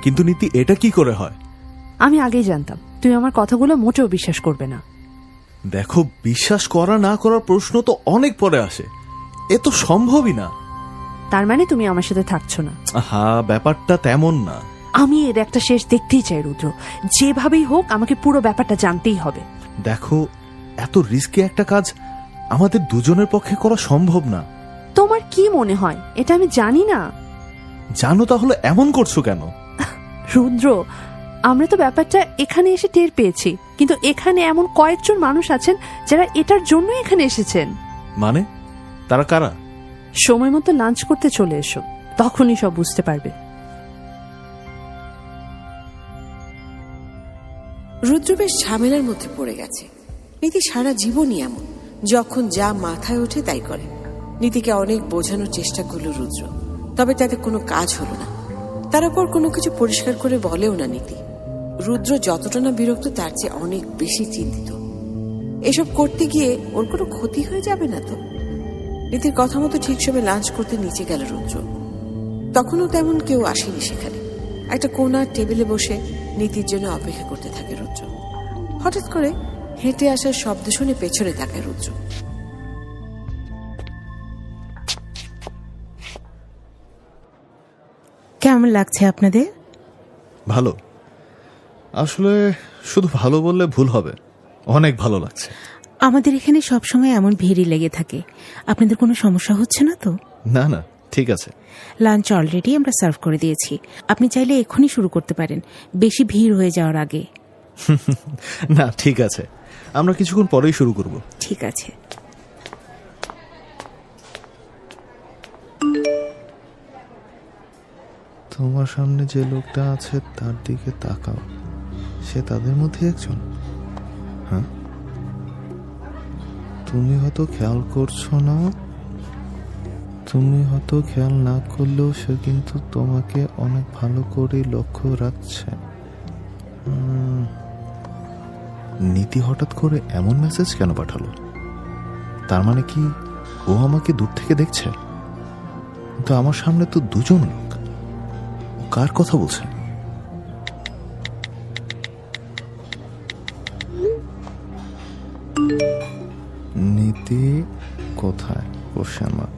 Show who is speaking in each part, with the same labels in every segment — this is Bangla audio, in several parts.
Speaker 1: কিন্তু নীতি, এটা কি করে হয়?
Speaker 2: আমি আগেই জানতাম তুমি আমার কথাগুলো মোটেও বিশ্বাস করবে না।
Speaker 1: দেখো, বিশ্বাস করা না করার প্রশ্ন তো অনেক পরে আসে, এ তো সম্ভবই না।
Speaker 2: তার মানে তুমি আমার সাথে থাকছো না?
Speaker 1: হ্যাঁ, ব্যাপারটা তেমন না।
Speaker 2: আমি এর একটা শেষ দেখতেই চাই রুদ্র। যেভাবেই হোক আমাকে পুরো ব্যাপারটা জানতেই হবে।
Speaker 1: দেখো, এত রিস্কি একটা কাজ আমাদের দুজনের পক্ষে করা সম্ভব না।
Speaker 2: তোমার কি মনে হয় এটা আমি জানি না?
Speaker 1: জানো, তাহলে এমন করছো কেন?
Speaker 2: রুদ্র, আমরা তো ব্যাপারটা এখানে এসে টের পেয়েছি, কিন্তু এখানে এমন কয়েকজন মানুষ আছেন যারা এটার জন্য এখানে এসেছেন।
Speaker 1: মানে তারা কারা?
Speaker 2: সময় মতো লাঞ্চ করতে চলে এসো, তখনই সব বুঝতে পারবে।
Speaker 3: রুদ্র বেশ ঝামেলার মধ্যে পড়ে গেছে। নীতি সারা জীবনই এমন, যখন যা মাথায় ওঠে তাই করে। নীতিকে অনেক বোঝানোর চেষ্টা করল রুদ্র, তবে তাতে কোনো কাজ হলো না। তার উপর কোনো কিছু পরিষ্কার করে বলেও না নীতি। রুদ্র যতটা না বিরক্ত, তার চেয়ে অনেক বেশি চিন্তিত। এসব করতে গিয়ে ওর কোনো ক্ষতি হয়ে যাবে না তো? নীতির কথা মতো ঠিক সময় লাঞ্চ করতে নিচে গেল রুদ্র। তখনও তেমন কেউ আসেনি সেখানে। একটা কোণার টেবিলে বসে নীতির জন্য অপেক্ষা করতে থাকে রুদ্র। হঠাৎ করে হেঁটে আসার শব্দ শুনে পেছনে তাকায় রুদ্র।
Speaker 4: কেমন লাগছে আপনাদের?
Speaker 1: ভালো। আসলে শুধু ভালো বললে ভুল হবে, অনেক ভালো লাগছে।
Speaker 4: আমাদের এখানে সবসময় এমন ভিড়ই লেগে থাকে। আপনাদের কোনো সমস্যা হচ্ছে না তো?
Speaker 1: না না, ঠিক আছে।
Speaker 4: লাঞ্চ অলরেডি আমরা সার্ভ করে দিয়েছি, আপনি চাইলে এখনই শুরু করতে পারেন, বেশি ভিড় হয়ে যাওয়ার আগে।
Speaker 1: না, ঠিক আছে, আমরা কিছুক্ষণ পরেই শুরু করব।
Speaker 4: ঠিক আছে।
Speaker 1: তোমার সামনে যে লোকটা আছে তার দিকে তাকাও, সে তাদের মধ্যে একজন। হ্যাঁ, তুমি হয়তো খেয়াল করছো না, তুমি হয়তো খেয়াল না করলেও সে কিন্তু তোমাকে অনেক ভালো করে লক্ষ্য রাখছে। নীতি হঠাৎ করে এমন মেসেজ কেন পাঠালো? তার মানে কি ও আমাকে দূর থেকে দেখছে? কিন্তু আমার সামনে তো দুজন লোক, কার কথা বলছে? নীতি কোথায়? Question mark.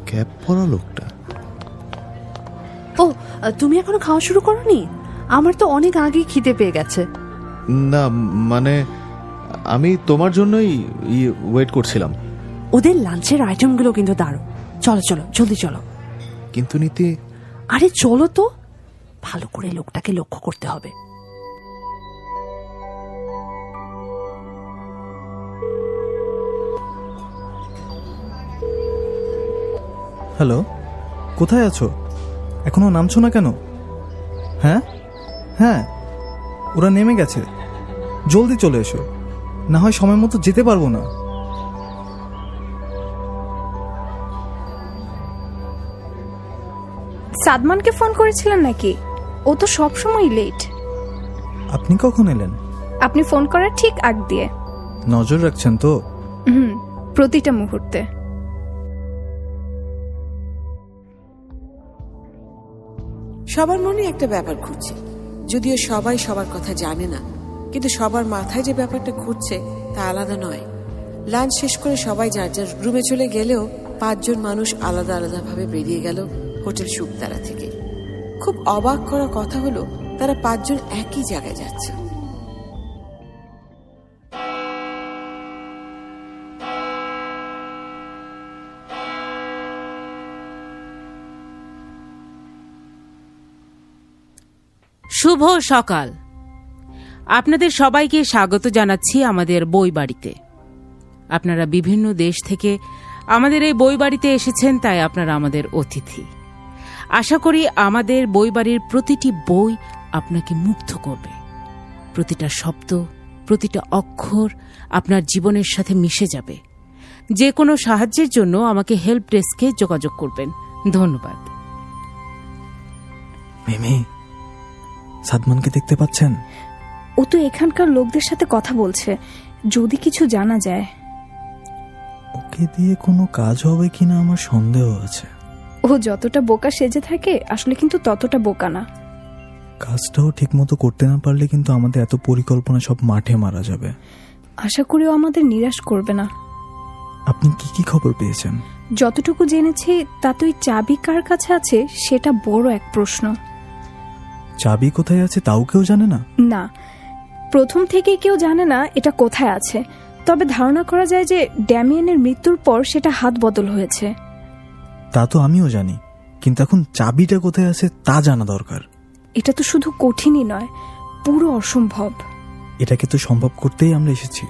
Speaker 1: ক্যাপ পরা লোকটা।
Speaker 2: ও, তুমি এখনো খাওয়া শুরু করোনি? আমার তো অনেক আগেই খিদে পেয়ে গেছে।
Speaker 1: না, মানে আমি তোমার জন্যই ওয়েট করছিলাম।
Speaker 2: ওদের লাঞ্চের আইটেমগুলো কিন্তু দারুণ। চলো চলো, জলদি চলো।
Speaker 1: কিন্তু নীতি,
Speaker 2: আরে চলো তো, ভালো করে লোকটাকে লক্ষ্য করতে হবে।
Speaker 5: হ্যালো, কোথায় আছো? এখনো নামছো না কেন? হ্যাঁ হ্যাঁ, ওরা নেমে গেছে, জলদি চলে এসো, না হয় সময় মতো যেতে পারবো না।
Speaker 6: সাদমানকে ফোন করেছিলেন নাকি? ও তো সবসময় লেট।
Speaker 5: আপনি কখন এলেন?
Speaker 6: আপনি ফোন করার ঠিক আগ দিয়ে।
Speaker 5: নজর রাখছেন তো?
Speaker 6: প্রতিটা মুহূর্তে।
Speaker 3: সবার মনে একটা ব্যাপার ঘুরছে, যদিও সবাই সবার কথা জানে না, কিন্তু সবার মাথায় যে ব্যাপারটা ঘুরছে তা আলাদা নয়। লাঞ্চ শেষ করে সবাই যার যার রুমে চলে গেলেও 5 জন মানুষ আলাদা আলাদা ভাবে বেরিয়ে গেল হোটেল শুকতারা থেকে। খুব অবাক করা কথা হলো, তারা 5 জন একই জায়গায় যাচ্ছে।
Speaker 4: শুভ সকাল। আপনাদের সবাইকে স্বাগত জানাচ্ছি আমাদের বই বাড়িতে। আপনারা বিভিন্ন দেশ থেকে আমাদের এই বই বাড়িতে এসেছেন, তাই আপনারা আমাদের অতিথি। আশা করি আমাদের বই বাড়ির প্রতিটি বই আপনাকে মুগ্ধ করবে। প্রতিটা শব্দ, প্রতিটা অক্ষর আপনার জীবনের সাথে মিশে যাবে। যে কোনো সাহায্যের জন্য আমাকে হেল্প ডেস্কে যোগাযোগ করবেন। ধন্যবাদ।
Speaker 5: মিমি, সাদমানকে দেখতে পাচ্ছেন?
Speaker 6: ও তো এখানকার লোকদের সাথে কথা বলছে, যদি কিছু জানা যায়।
Speaker 5: ওকে দিয়ে কোনো কাজ হবে কিনা আমার সন্দেহ আছে।
Speaker 6: ও যতটা বোকা সেজে থাকে আসলে কিন্তু ততটা বোকা না।
Speaker 5: কাজটাও ঠিক মতো করতে না পারলে কিন্তু আমাদের এত পরিকল্পনা সব মাঠে মারা যাবে।
Speaker 6: আশা করি ও আমাদের নিরাশ করবে না।
Speaker 5: আপনি কি কি খবর পেয়েছেন?
Speaker 6: যতটুকু জেনেছি তাতে ওই চাবি কার কাছে আছে সেটা বড় এক প্রশ্ন।
Speaker 5: চাবি কোথায় আছে তাও কেউ জানে না?
Speaker 6: না, প্রথম থেকেই কেউ জানে না এটা কোথায় আছে, তবে ধারণা করা যায় যে ড্যামিয়েনের মৃত্যুর পর সেটা হাত বদল হয়েছে।
Speaker 5: তা তো আমিও জানি, কিন্তু এখন চাবিটা কোথায় আছে তা জানা দরকার।
Speaker 6: এটা তো শুধু কঠিনই নয়, পুরো অসম্ভব।
Speaker 5: এটাকে তো সম্ভব করতেই আমরা এসেছি।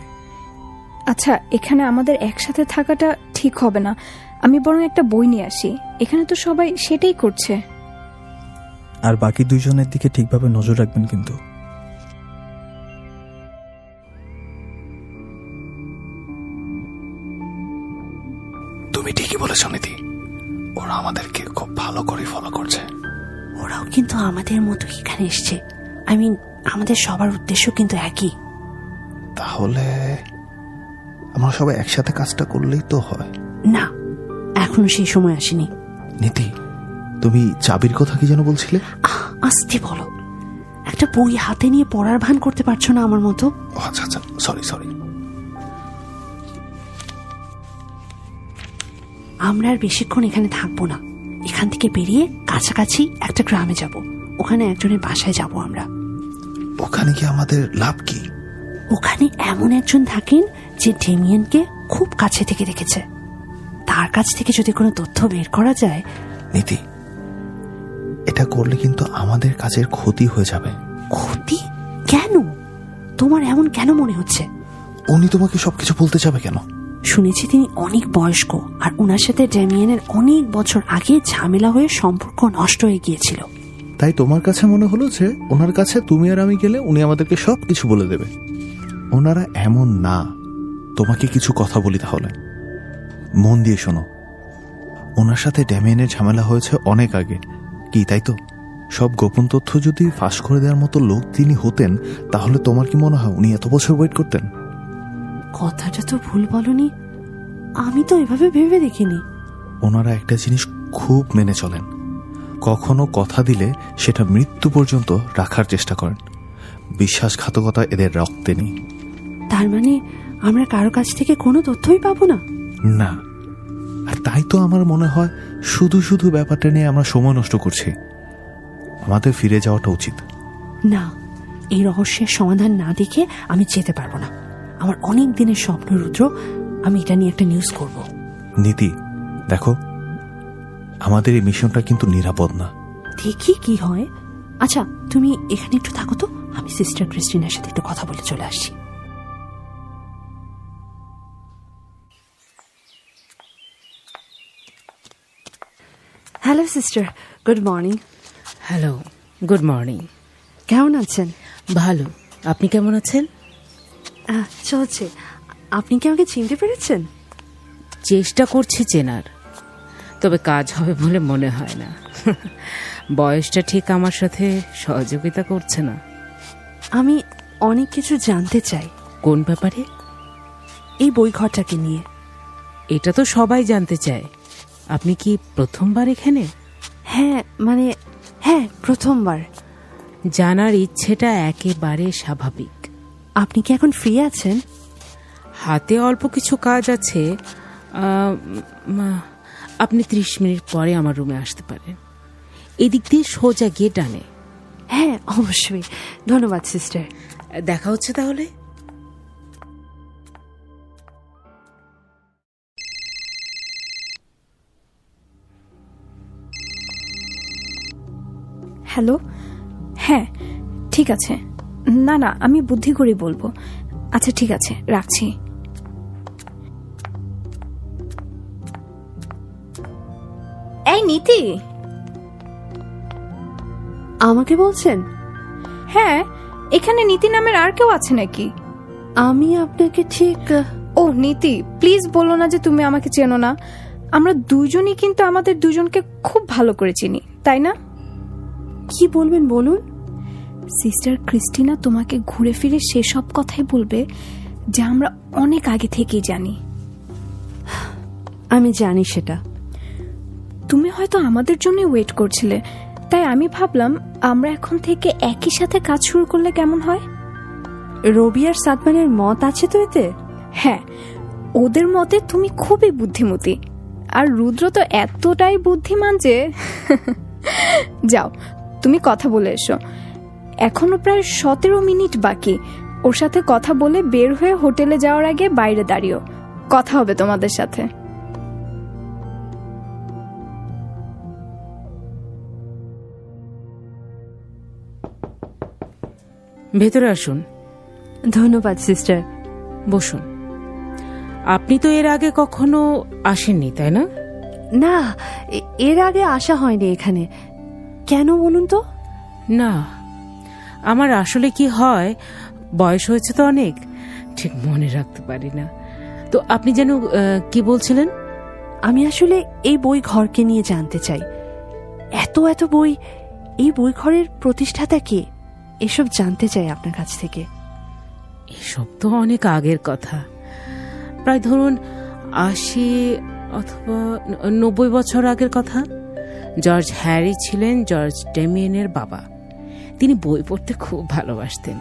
Speaker 6: আচ্ছা, এখানে আমাদের একসাথে থাকাটা ঠিক হবে না, আমি বরং একটা বই নিয়ে আসি। এখানে তো সবাই সেটাই করছে।
Speaker 5: আর বাকি দুইজনের দিকে ঠিকভাবে নজর রাখবেন কিন্তু।
Speaker 1: তুমি ঠিকই বলেছ নীতি, ওরা আমাদেরকে খুব ভালো করে ফলো করছে।
Speaker 2: ওরাও কিন্তু আমাদের মতো এখানে এসছে। আই মিন, আমাদের সবার উদ্দেশ্য কিন্তু একই।
Speaker 1: তাহলে আমরা সবাই একসাথে কাজটা করলেই তো হয়।
Speaker 2: না, এখনো সেই সময় আসেনি।
Speaker 1: নীতি, তুমি চাবির কথা কি যেন বলছিলে?
Speaker 2: আস্তে বলো, একটা বই হাতে নিয়ে পড়ার ভান করতে পারছো না আমার মতো?
Speaker 1: আচ্ছা আচ্ছা, সরি।
Speaker 2: আমরা আর বেশিক্ষণ এখানে থাকবো না। এখান থেকে বেরিয়ে কাছাকাছি একটা গ্রামে যাব, ওখানে একজনের বাসায় যাব আমরা।
Speaker 1: ওখানে কি আমাদের লাভ কি?
Speaker 2: ওখানে এমন একজন থাকেন যে ডেমিয়েনকে খুব কাছে থেকে দেখেছে। তার কাছ থেকে যদি কোনো তথ্য বের করা যায়।
Speaker 1: নীতি, এটা করলে কিন্তু আমাদের কাজের ক্ষতি হয়ে যাবে।
Speaker 2: ক্ষতি? কেন? তোমার এমন কেন মনে হচ্ছে?
Speaker 1: উনি তোমাকে সবকিছু বলতে যাবে কেন?
Speaker 2: শুনেছি তিনি অনেক বয়স্ক, আর ওনার সাথে ড্যামিয়েনের অনেক বছর আগে ঝামেলা হয়ে সম্পর্ক নষ্ট হয়ে গিয়েছিল।
Speaker 1: তাই তোমার কাছে মনে হলো যে ওনার কাছে তুমি আর আমি গেলে উনি আমাদেরকে সবকিছু বলে দেবে। ওনারা এমন না। তোমাকে কিছু কথা বলি তাহলে, মন দিয়ে শোনো। ওনার সাথে ড্যামিয়েনের ঝামেলা হয়েছে অনেক আগে, কি তাই তো? সব গোপন তথ্য যদি ফাঁস করে দেওয়ার মতো লোক তিনি হতেন, তাহলে তোমার কি মনে হয় উনি এত বছর ওয়েট করতেন?
Speaker 2: কথাটা তো ভুল বলনি, আমি তো এভাবে ভেবে দেখিনি।
Speaker 1: ওনারা একটা জিনিস খুব মেনে চলেন, কখনো কথা দিলে সেটা মৃত্যু পর্যন্ত রাখার চেষ্টা করেন। বিশ্বাসঘাতকতা এদের রক্তে নেই।
Speaker 2: তার মানে আমরা কারো কাছ থেকে কোনো তথ্যই পাবো না?
Speaker 1: না, আর তাই তো আমার মনে হয় শুধু ব্যাপারটা নিয়ে আমরা সময় নষ্ট করছি। আমাদের ফিরে যাওয়াটা উচিত।
Speaker 2: না, এই রহস্যের সমাধান না দেখে আমি যেতে পারবো না। আমার অনেক দিনের স্বপ্ন রুদ্র, আমি এটা নিয়ে একটা নিউজ করব।
Speaker 1: নীতি, দেখো, আমাদের এই মিশনটা কিন্তু নিরাপদ না।
Speaker 2: দেখি কি হয়। আচ্ছা, তুমি এখানে একটু থাকো তো, আমি সিস্টার ক্রিস্টিনার সাথে একটু কথা বলে চলে আসছি। Hello sister, good morning.
Speaker 4: Hello, good morning.
Speaker 2: কেমন আছেন?
Speaker 4: ভালো, আপনি কেমন আছেন?
Speaker 2: চলছে। আপনি কি আমাকে চিনতে পেরেছেন?
Speaker 4: চেষ্টা করছি চেনার, তবে কাজ হবে বলে মনে হয় না। বয়সটা ঠিক আমার সাথে সহযোগিতা করছে না।
Speaker 2: আমি অনেক কিছু জানতে চাই।
Speaker 4: কোন ব্যাপারে?
Speaker 2: এই বইঘরটাকে নিয়ে।
Speaker 4: এটা তো সবাই জানতে চায়। আপনি কি প্রথমবার এখানে?
Speaker 2: হ্যাঁ, প্রথমবার।
Speaker 4: জানার ইচ্ছেটা একেবারে স্বাভাবিক।
Speaker 2: আপনি কি এখন ফ্রি আছেন?
Speaker 4: হাতে অল্প কিছু কাজ আছে। আপনি 30 মিনিট পরে আমার রুমে আসতে পারেন। এদিক দিয়ে সোজা গিয়ে ডানে।
Speaker 2: হ্যাঁ, অবশ্যই। ধন্যবাদ সিস্টার।
Speaker 4: দেখা হচ্ছে তাহলে।
Speaker 6: হ্যালো, হ্যাঁ ঠিক আছে। না, আমি বুদ্ধি করে বলবো। আচ্ছা ঠিক আছে, রাখছি। এই নীতি।
Speaker 2: আমাকে বলছেন?
Speaker 6: হ্যাঁ, এখানে নীতি নামের আর কেউ আছে নাকি?
Speaker 2: আমি আপনাকে ঠিক...
Speaker 6: ও নীতি, প্লিজ বলো না যে তুমি আমাকে চেনো না। আমরা দুজনই কিন্তু আমাদের দুজনকে খুব ভালো করে চিনি, তাই না?
Speaker 2: কি বলবেন বলুন।
Speaker 6: সিস্টার ক্রিস্টিনা তোমাকে ঘুরে ফিরে সেসব কথাই বলবে যা আমরা অনেক আগে থেকেই জানি।
Speaker 2: আমি জানি সেটা।
Speaker 6: তুমি হয়তো আমাদের জন্য ওয়েট করছিলে, তাই আমি ভাবলাম আমরা এখন থেকে একই সাথে কাজ শুরু করলে কেমন হয়।
Speaker 2: রবি আর সাদমানের মত আছে তো এতে?
Speaker 6: হ্যাঁ, ওদের মতে তুমি খুবই বুদ্ধিমতী, আর রুদ্র তো এতটাই বুদ্ধিমান যে যাও তুমি কথা বলে এসো। এখনো প্রায় 17 মিনিট বাকি। ওর সাথে কথা বলে বের হয়ে হোটেলে যাওয়ার আগে বাইরে দাঁড়িয়েও কথা হবে তোমাদের সাথে।
Speaker 4: ভেতরে আসুন।
Speaker 2: ধন্যবাদ সিস্টার।
Speaker 4: বসুন। আপনি তো এর আগে কখনো আসেননি, তাই না?
Speaker 2: না, এর আগে আসা হয়নি এখানে। কেন বলুন তো?
Speaker 4: না, আমার আসলে কি হয়, বয়স হয়েছে তো অনেক, ঠিক মনে রাখতে পারি না। তো আপনি যেন কি বলছিলেন?
Speaker 2: আমি আসলে এই বই ঘরকে নিয়ে জানতে চাই। এত এত বই, এই বই ঘরের প্রতিষ্ঠাতা কে, এসব জানতে চাই আপনার কাছ থেকে।
Speaker 4: এসব তো অনেক আগের কথা, প্রায় ধরুন 80 অথবা 90 বছর আগের কথা। জর্জ হ্যারি ছিলেন জর্জ ডেমিয়েনের বাবা। তিনি বই পড়তে খুব ভালোবাসতেন,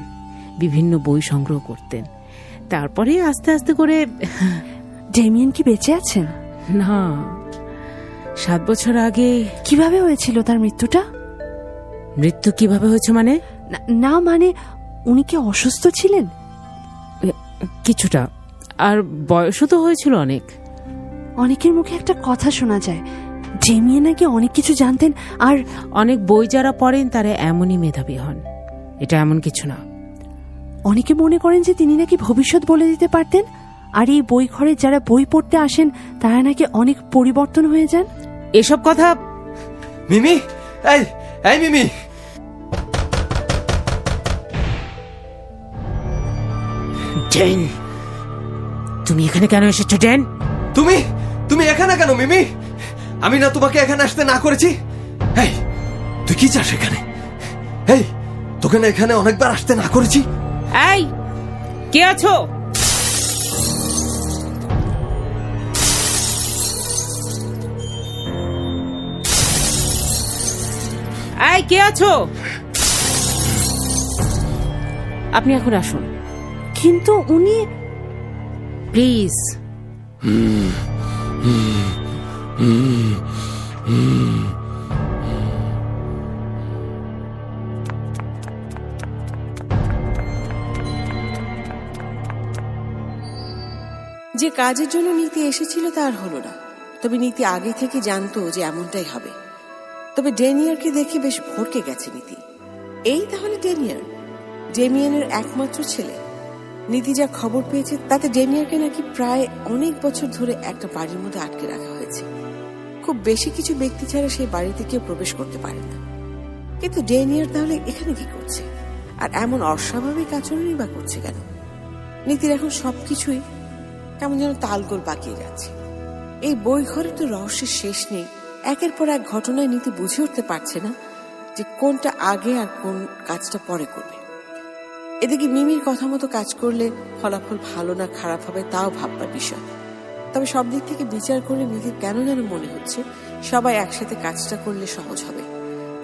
Speaker 4: বিভিন্ন বই সংগ্রহ করতেন। তারপরে আস্তে আস্তে করে
Speaker 2: ডেমিয়েন কি বেঁচে আছেন?
Speaker 4: না, 7 বছর আগে।
Speaker 2: কিভাবে হয়েছিল তার মৃত্যুটা?
Speaker 4: মৃত্যু কিভাবে হয়েছে মানে?
Speaker 2: না মানে উনি কি অসুস্থ ছিলেন?
Speaker 4: কিছুটা, আর বয়সও তো হয়েছিল অনেক।
Speaker 2: অনেকের মুখে একটা কথা শোনা যায়, ডেমিয়েন নাকি অনেক কিছু জানতেন, আর
Speaker 4: অনেক বই যারা পড়েন তারা এমনই মেধাবী হন, এটা এমন কিছু না।
Speaker 2: অনেকে মনে করেন যে তিনি নাকি ভবিষ্যৎ বলে দিতে পারতেন, আর এই বই ঘরে যারা বই পড়তে আসেন তারা নাকি অনেক পরিবর্তন হয়ে যান।
Speaker 4: এসব কথা।
Speaker 7: মিমি, এই এই মিমি,
Speaker 4: ডেন, তুমি এখানে কেন এসেছো ডেন?
Speaker 7: তুমি তুমি এখানে কেন মিমি? আমি না তোমাকে এখানে আসতে না করেছি? এই তুই কি চাস এখানে? এই তোকে না এখানে অনেকবার আসতে না করেছি?
Speaker 4: এই কে আছো? এই কে আছো? আপনি এখন আসুন।
Speaker 2: কিন্তু উনি,
Speaker 4: প্লিজ।
Speaker 3: যে কাজের জন্য নীতি এসেছিল তা আর হলো না। তবে নীতি আগে থেকে জানতো যে এমনটাই হবে। তবে ডেনিয়ারকে দেখে বেশ ভড়কে গেছে নীতি। এই তাহলে ডেনিয়ার, ডেমিয়েনের একমাত্র ছেলে। নীতি যা খবর পেয়েছে তাতে ডেনিয়ারকে নাকি প্রায় অনেক বছর ধরে একটা বাড়ির মধ্যে আটকে রাখা হয়েছে। খুব বেশি কিছু ব্যক্তি ছাড়া সেই বাড়িতে কেউ প্রবেশ করতে পারে না। কিন্তু ডেনিয়ার তাহলে এখানে কি করছে, আর এমন অস্বাভাবিক আচরণই বা করছে কেন? নীতির এখন সবকিছুই কেমন যেন তালগোল পাকিয়ে যাচ্ছে। এই বই ঘরে তো রহস্যের শেষ নেই। একের পর এক ঘটনায় নীতি বুঝে উঠতে পারছে না যে কোনটা আগে আর কোন কাজটা পরে করবে। এদিকে মিমির কথা মতো কাজ করলে ফলাফল ভালো না খারাপ হবে তাও ভাববার বিষয়। তবে সব দিক থেকে বিচার করে নীতির কেন যেন মনে হচ্ছে সবাই একসাথে কাজটা করলে সহজ হবে।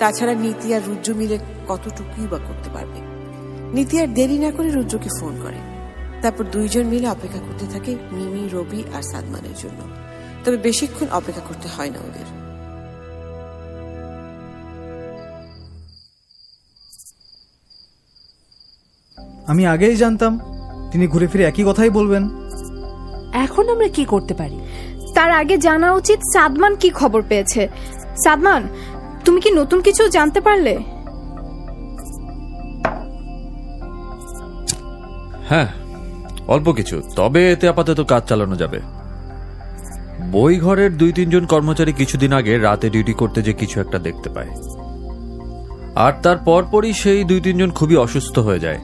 Speaker 3: তাছাড়া নীতি আর রুদ্র মিলে কতটুকুই বা করতে পারবে। নীতি আর দেরি না করে রুদ্রকে ফোন করে। তারপর দুইজন মিলে অপেক্ষা করতে থাকে মিমি, রবি আর সাদমানের জন্য। তবে বেশিক্ষণ অপেক্ষা করতে হয় না ওদের।
Speaker 5: আমি আগেই জানতাম তিনি ঘুরে ফিরে একই কথাই বলবেন।
Speaker 2: এখন আমরা কি করতে পারি?
Speaker 6: তার আগে জানা উচিত সাদমান কি খবর পেয়েছে। সাদমান, তুমি কি নতুন কিছু জানতে পারলে?
Speaker 8: হ্যাঁ, অল্প কিছু, তবে এতে আপাতত কাজ চালানো যাবে। বই ঘরের 2-3 জন কর্মচারী কিছুদিন আগে রাতে ডিউটি করতে যে কিছু একটা দেখতে পায়, আর তার পরপরই সেই 2-3 জন খুবই অসুস্থ হয়ে যায়।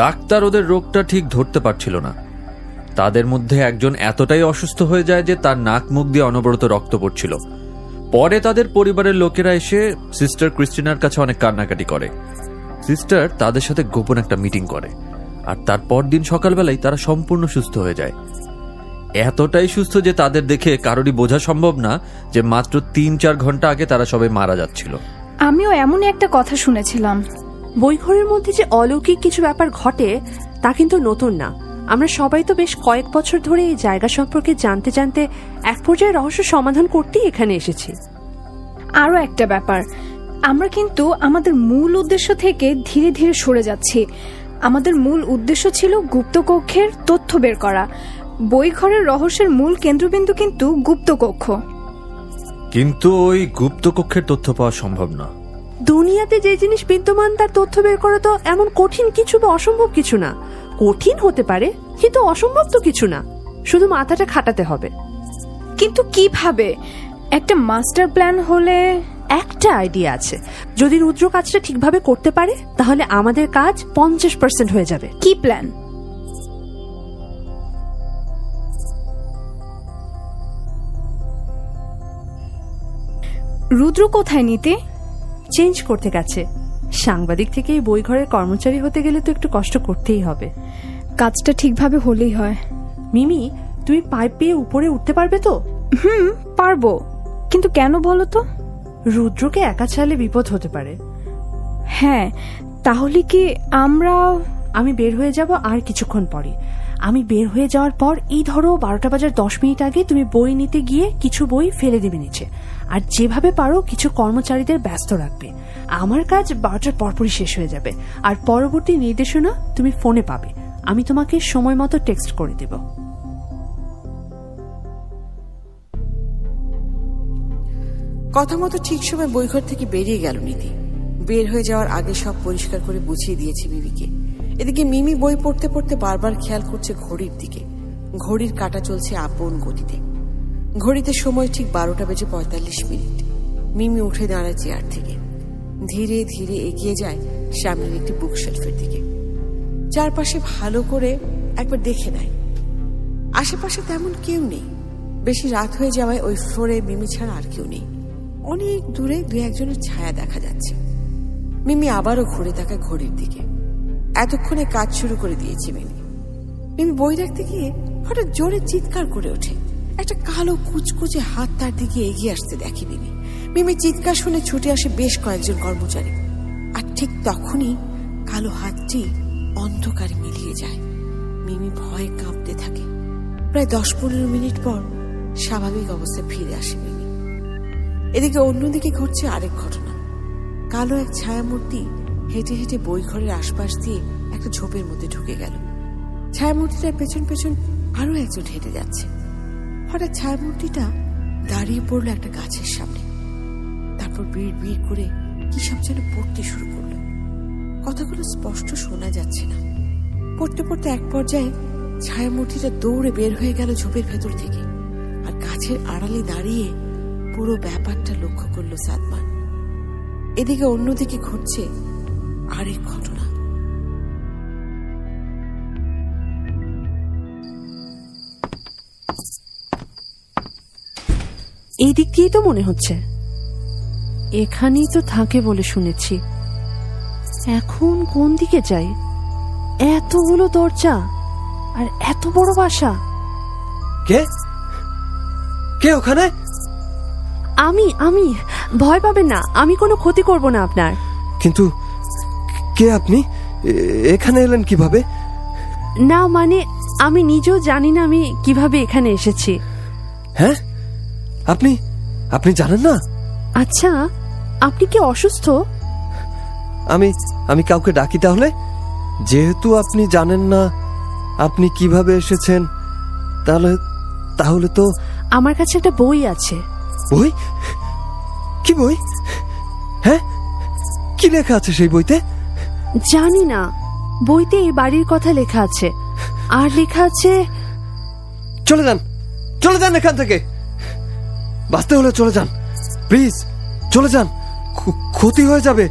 Speaker 8: ডাক্তার ওদের রোগটা ঠিক ধরতে পারছিল না। তাদের মধ্যে একজন এতটাই অসুস্থ হয়ে যায় যে তার নাক মুখ দিয়ে অনবরত রক্ত পড়ছিল। পরে তাদের পরিবারের লোকেরা এসে সিস্টার ক্রিস্টিনার কাছে অনেক কান্নাকাটি করে। সিস্টার তাদের সাথে গোপন একটা মিটিং করে, আর তার পরদিন সকালবেলায় তারা সম্পূর্ণ সুস্থ হয়ে যায়। এতটাই সুস্থ যে তাদের দেখে কারোরই বোঝা সম্ভব না যে মাত্র 3-4 ঘন্টা আগে তারা সবাই মারা যাচ্ছিল।
Speaker 6: আমিও এমনই একটা কথা শুনেছিলাম।
Speaker 2: বইঘরের মধ্যে যে অলৌকিক কিছু ব্যাপার ঘটে তা কিন্তু নতুন না। আমরা সবাই তো বেশ কয়েক বছর ধরে এই জায়গা সম্পর্কে জানতে জানতে এক পর্যায়ে রহস্য সমাধান করতেই এখানে এসেছি।
Speaker 6: আরও একটা ব্যাপার, আমরা কিন্তু আমাদের মূল উদ্দেশ্য থেকে ধীরে ধীরে সরে যাচ্ছি। আমাদের মূল উদ্দেশ্য ছিল গুপ্তকক্ষের তথ্য বের করা। বইঘরের রহস্যের মূল কেন্দ্রবিন্দু কিন্তু গুপ্তকক্ষ।
Speaker 8: কিন্তু ওই গুপ্তকক্ষের তথ্য পাওয়া সম্ভব না।
Speaker 2: দুনিয়াতে যে জিনিস বিদ্যমান তার তথ্য বের করা তো এমন কঠিন কিছু বা অসম্ভব কিছু না। কঠিন হতে পারে কিন্তু অসম্ভব তো কিছু না, শুধু মাথাটা খাটাতে হবে।
Speaker 6: কিন্তু কিভাবে? একটা মাস্টার প্ল্যান হলে।
Speaker 2: একটা আইডিয়া আছে, যদি রুদ্র কাজটা ঠিকভাবে করতে পারে তাহলে আমাদের কাজ 50% হয়ে যাবে।
Speaker 6: কি প্ল্যান? রুদ্র কোথায় নিতে?
Speaker 2: চেঞ্জ করতে গেছে। সাংবাদিক থেকে এই বইঘরের কর্মচারী হতে গেলে তো একটু কষ্ট করতেই হবে।
Speaker 6: কাজটা ঠিকভাবে হলেই হয়।
Speaker 2: মিমি, তুমি পাইপ পেয়ে উপরে উঠতে পারবে তো?
Speaker 6: পারবো, কিন্তু কেন বলো তো?
Speaker 2: রুদ্রকে একা ছাড়লে বিপদ হতে পারে।
Speaker 6: হ্যাঁ, তাহলে কি আমরা?
Speaker 2: আমি বের হয়ে যাব আর কিছুক্ষণ পরে। আমি বের হয়ে যাওয়ার পর এই ধরো 12টা বাজার 10 মিনিট আগে তুমি বই নিতে গিয়ে কিছু বই ফেলে দেবে নিচে, আর যেভাবে পারো কিছু কর্মচারীদের ব্যস্ত রাখবে। আমার কাজ 12টার পরপরই শেষ হয়ে যাবে, আর পরবর্তী নির্দেশনা তুমি ফোনে পাবে। আমি তোমাকে সময় মতো টেক্সট করে দেব।
Speaker 3: কথা মতো ঠিক সময় বইঘর থেকে বেরিয়ে গেল নীতি। বের হয়ে যাওয়ার আগে সব পরিষ্কার করে বুঝিয়ে দিয়েছে মিমিকে। এদিকে মিমি বই পড়তে পড়তে বারবার খেয়াল করছে ঘড়ির দিকে। ঘড়ির কাঁটা চলছে আপন গতিতে। ঘড়িতে সময় ঠিক 12:45। মিমি উঠে দাঁড়ায় চেয়ার থেকে, ধীরে ধীরে এগিয়ে যায় সামনের একটি বুকশেলফের দিকে। চারপাশে ভালো করে একবার দেখে নেয়। আশেপাশে তেমন কেউ নেই। বেশি রাত হয়ে যাওয়ায় ওই ফ্লোরে মিমি ছাড়া আর কেউ নেই। অনেক দূরে 2-1জনের ছায়া দেখা যাচ্ছে। মিমি আবারও ঘুরে তাকায় ঘড়ির দিকে। এতক্ষণে কাজ শুরু করে দিয়েছে মিমি। মিমি বই রাখতে গিয়ে হঠাৎ জোরে চিৎকার করে ওঠে। একটা কালো কুচকুচে হাত তার দিকে এগিয়ে আসতে দেখে মিমি। মিমি চিৎকার শুনে ছুটে আসে বেশ কয়েকজন কর্মচারী, আর ঠিক তখনই কালো হাতটি অন্ধকারে মিলিয়ে যায়। মিমি ভয়ে কাঁপতে থাকে। প্রায় 10-15 মিনিট পর স্বাভাবিক অবস্থায় ফিরে আসে মিমি। এদিকে অন্যদিকে ঘটছে আরেক ঘটনা। কালো এক ছায়ামূর্তি হেঁটে হেঁটে বইঘরের আশপাশ দিয়ে একটা ঝোপের মধ্যে ঢুকে গেল। ছায়ামূর্তিটার পেছন পেছন আরো একজন হেঁটে যাচ্ছে। হঠাৎ ছায়ামূর্তিটা দাঁড়িয়ে পড়লো একটা গাছের সামনে। তারপর বিড় বিড় করে কি সব যেন পড়তে শুরু করলো। কথাগুলো স্পষ্ট শোনা যাচ্ছে না। পড়তে পড়তে এক পর্যায়ে ছায়ামূর্তিটা দৌড়ে বের হয়ে গেল ঝোপের ভেতর থেকে, আর গাছের আড়ালে দাঁড়িয়ে পুরো ব্যাপারটা লক্ষ্য করলো সাদমান। এদিকে অন্যদিকে ঘটছে আরেক ঘটনা।
Speaker 2: এই দিক দিয়েই তো মনে হচ্ছে। এখানেই তো থাকে বলে শুনেছি। এখন কোন দিকে যাই? এতগুলো দরজা আর এত বড় বাসা।
Speaker 7: কে কে ওখানে?
Speaker 2: আমি ভয় পাবেন না, আমি কোনো ক্ষতি করব না আপনার।
Speaker 7: কিন্তু কে আপনি? এখানে এলেন কিভাবে?
Speaker 2: না মানে আমি নিজেও জানি না আমি কিভাবে এখানে এসেছি।
Speaker 7: হ্যাঁ, আপনি আপনি জানেন না?
Speaker 2: আচ্ছা, আপনি কি অসুস্থ?
Speaker 7: আমি কাউকে ডাকি তাহলে? যেহেতু আপনি জানেন না আপনি কিভাবে এসেছেন, তাহলে তো
Speaker 2: আমার কাছে একটা বই আছে।
Speaker 7: বই? কি বই? হ্যাঁ, কি লেখা আছে সেই বইতে?
Speaker 2: জানি না, বইতে এই বাড়ির কথা লেখা আছে, আর লেখা আছে
Speaker 7: চলে যান এখান থেকে। বাঁচতে হলে চলে যান, প্লিজ চলে যান। ক্ষতি হয়ে যাবে,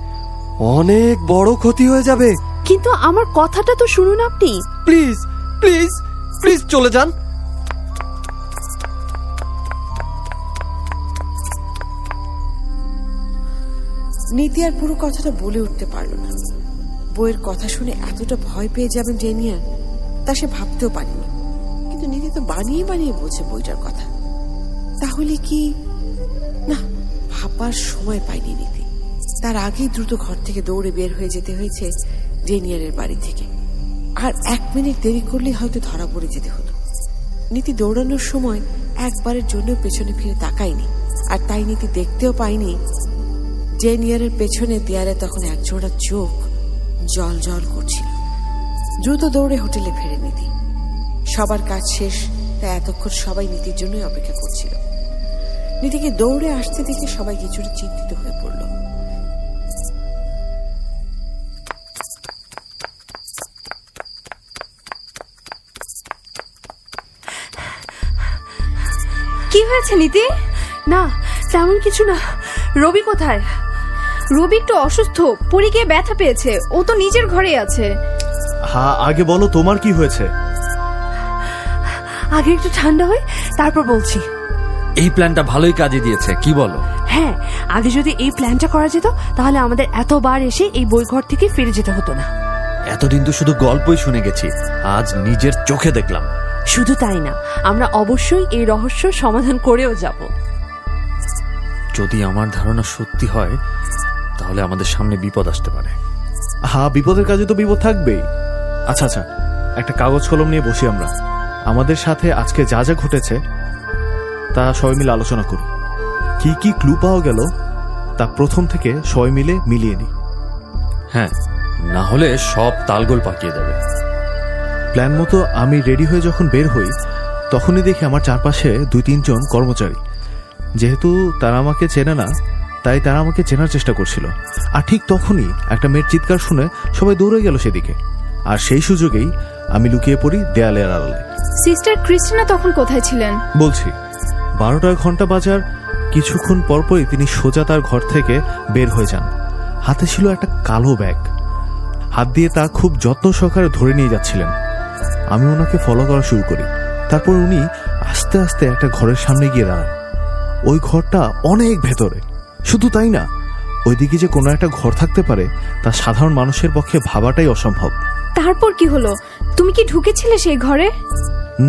Speaker 7: অনেক বড় ক্ষতি হয়ে যাবে।
Speaker 2: কিন্তু আমার কথাটা তো শুনুন আপনি।
Speaker 7: প্লিজ প্লিজ প্লিজ চলে যান।
Speaker 3: নীতি আর পুরো কথাটা বলে উঠতে পারল না। বইয়ের কথা শুনে এতটা ভয় পেয়ে যাবেন ডেমিয়ান তা সে ভাবতেও পারেনি। কিন্তু নীতি তো বানিয়ে বানিয়ে বলছে বইটার কথা। তাহলে কি না, ভাবার সময় পায়নি নীতি। তার আগেই দ্রুত ঘর থেকে দৌড়ে বের হয়ে যেতে হয়েছে ডেনিয়ারের বাড়ি থেকে। আর 1 মিনিট দেরি করলে হয়তো ধরা পড়ে যেতে হতো। নীতি দৌড়ানোর সময় একবারের জন্য পেছনে ফিরে তাকায়নি, আর তাই নীতি দেখতেও পায়নি ডেনিয়ারের পেছনে দেয়ালে তখন একজোড়া চোখ জল জল করছিল। দ্রুত দৌড়ে হোটেলে ফেরে নীতি। সবার কাজ শেষ, তাই এতক্ষণ সবাই নীতির জন্যই অপেক্ষা করছিল। নীতিকে দৌড়ে আসতে দেখে সবাই কিছুটা চিন্তিত হয়ে পড়ল।
Speaker 6: কি হয়েছে নীতি?
Speaker 2: না, তেমন কিছু না। রবি কোথায়?
Speaker 6: রবি একটু অসুস্থ, পড়ে গিয়ে ব্যথা পেয়েছে। ও তো নিজের ঘরেই আছে।
Speaker 5: হ্যাঁ, আগে বলো তোমার কি হয়েছে।
Speaker 2: আগে একটু ঠান্ডা হয়, তারপর বলছি।
Speaker 8: এই প্ল্যানটা ভালোই কাজে দিয়েছে, কি বলো?
Speaker 2: হ্যাঁ, আগে যদি এই প্ল্যানটা করা যেত তাহলে আমাদের এতবার এসে এই বইঘর থেকে ফিরে যেতে হতো না।
Speaker 8: এতদিন তো শুধু গল্পই শুনে গেছি, আজ নিজের চোখে দেখলাম।
Speaker 2: শুধু তাই না, আমরা অবশ্যই এই রহস্য সমাধান করেও যাব।
Speaker 8: যদি আমার ধারণা সত্যি হয় তাহলে আমাদের সামনে বিপদ আসতে পারে।
Speaker 5: হ্যাঁ, বিপদের কাজে তো বিপদ থাকবেই। আচ্ছা আচ্ছা, একটা কাগজ কলম নিয়ে বসি আমরা। আমাদের সাথে আজকে যা যা ঘটেছে তা সবাই মিলে আলোচনা করি। কি কি ক্লু পাওয়া গেল তা প্রথম থেকে সবাই মিলে মিলিয়ে নিই।
Speaker 8: হ্যাঁ, না হলে সব তালগোল পাকিয়ে দেবে।
Speaker 5: প্ল্যান মতো আমি রেডি হয়ে যখন বের হই তখনই দেখি আমার চারপাশে 2-3 জন কর্মচারী। যেহেতু তারা আমাকে চেনে না, তাই তারা আমাকে চেনার চেষ্টা করছিল। আর ঠিক তখনই একটা মেয়ের চিৎকার শুনে সবাই দৌড়ে গেল সেদিকে। আর সেই সুযোগেই আমি লুকিয়ে পড়ি দেয়ালের আড়ালে।
Speaker 6: সিস্টার ক্রিস্টিনা তখন কোথায় ছিলেন?
Speaker 5: বলছি, 12টার ঘন্টা বাজার কিছুক্ষণ পরপরই তিনি সোজা তার ঘর থেকে বের হয়ে যান। হাতে ছিল একটা কালো ব্যাগ, হাত দিয়ে তা খুব যত্ন সহকারে ধরে নিয়ে যাচ্ছিলেন। আমি ওনাকে ফলো করা শুরু করি। তারপর উনি আস্তে আস্তে একটা ঘরের সামনে গিয়ে দাঁড়ান। ওই ঘরটা অনেক ভেতরে। শুধু তাই না, ওইদিকে যে কোনো একটা ঘর থাকতে পারে তা সাধারণ মানুষের পক্ষে ভাবাটাই অসম্ভব।
Speaker 6: তারপর কি হলো? তুমি কি ঢুকেছিলে সেই ঘরে?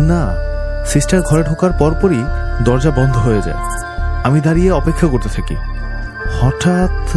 Speaker 5: না, সিস্টার ঘরে ঢোকার পরপরই দরজা বন্ধ হয়ে যায়। আমি দাঁড়িয়ে অপেক্ষা করতে থাকি। হঠাৎ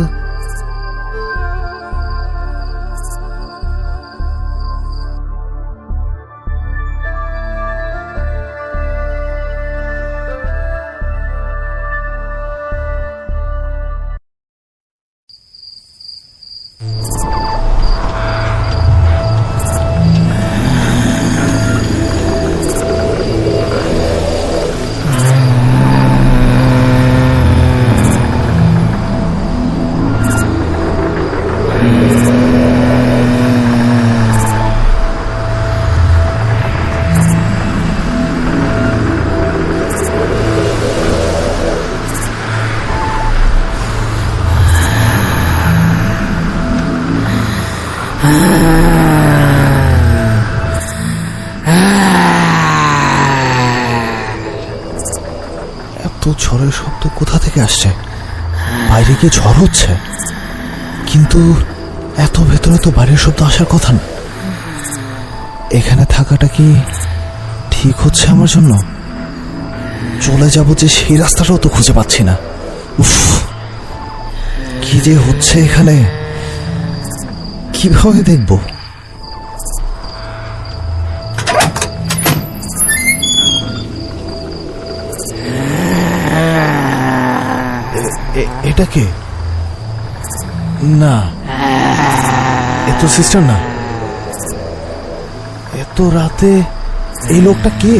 Speaker 5: এত ঝড়ের শব্দ কোথা থেকে আসছে? বাইরে কি ঝড় হচ্ছে? কিন্তু এত ভেতরে তো বাইরের শব্দ আসার কথা না। এখানে থাকাটা কি ঠিক হচ্ছে আমার জন্য? চলে যাব যে সেই রাস্তাটাও তো খুঁজে পাচ্ছি না। উফ, কি যে হচ্ছে এখানে, কিভাবে দেখব? এটা কে? না, এ তো সিস্টার না। এত রাতে এই লোকটা কে?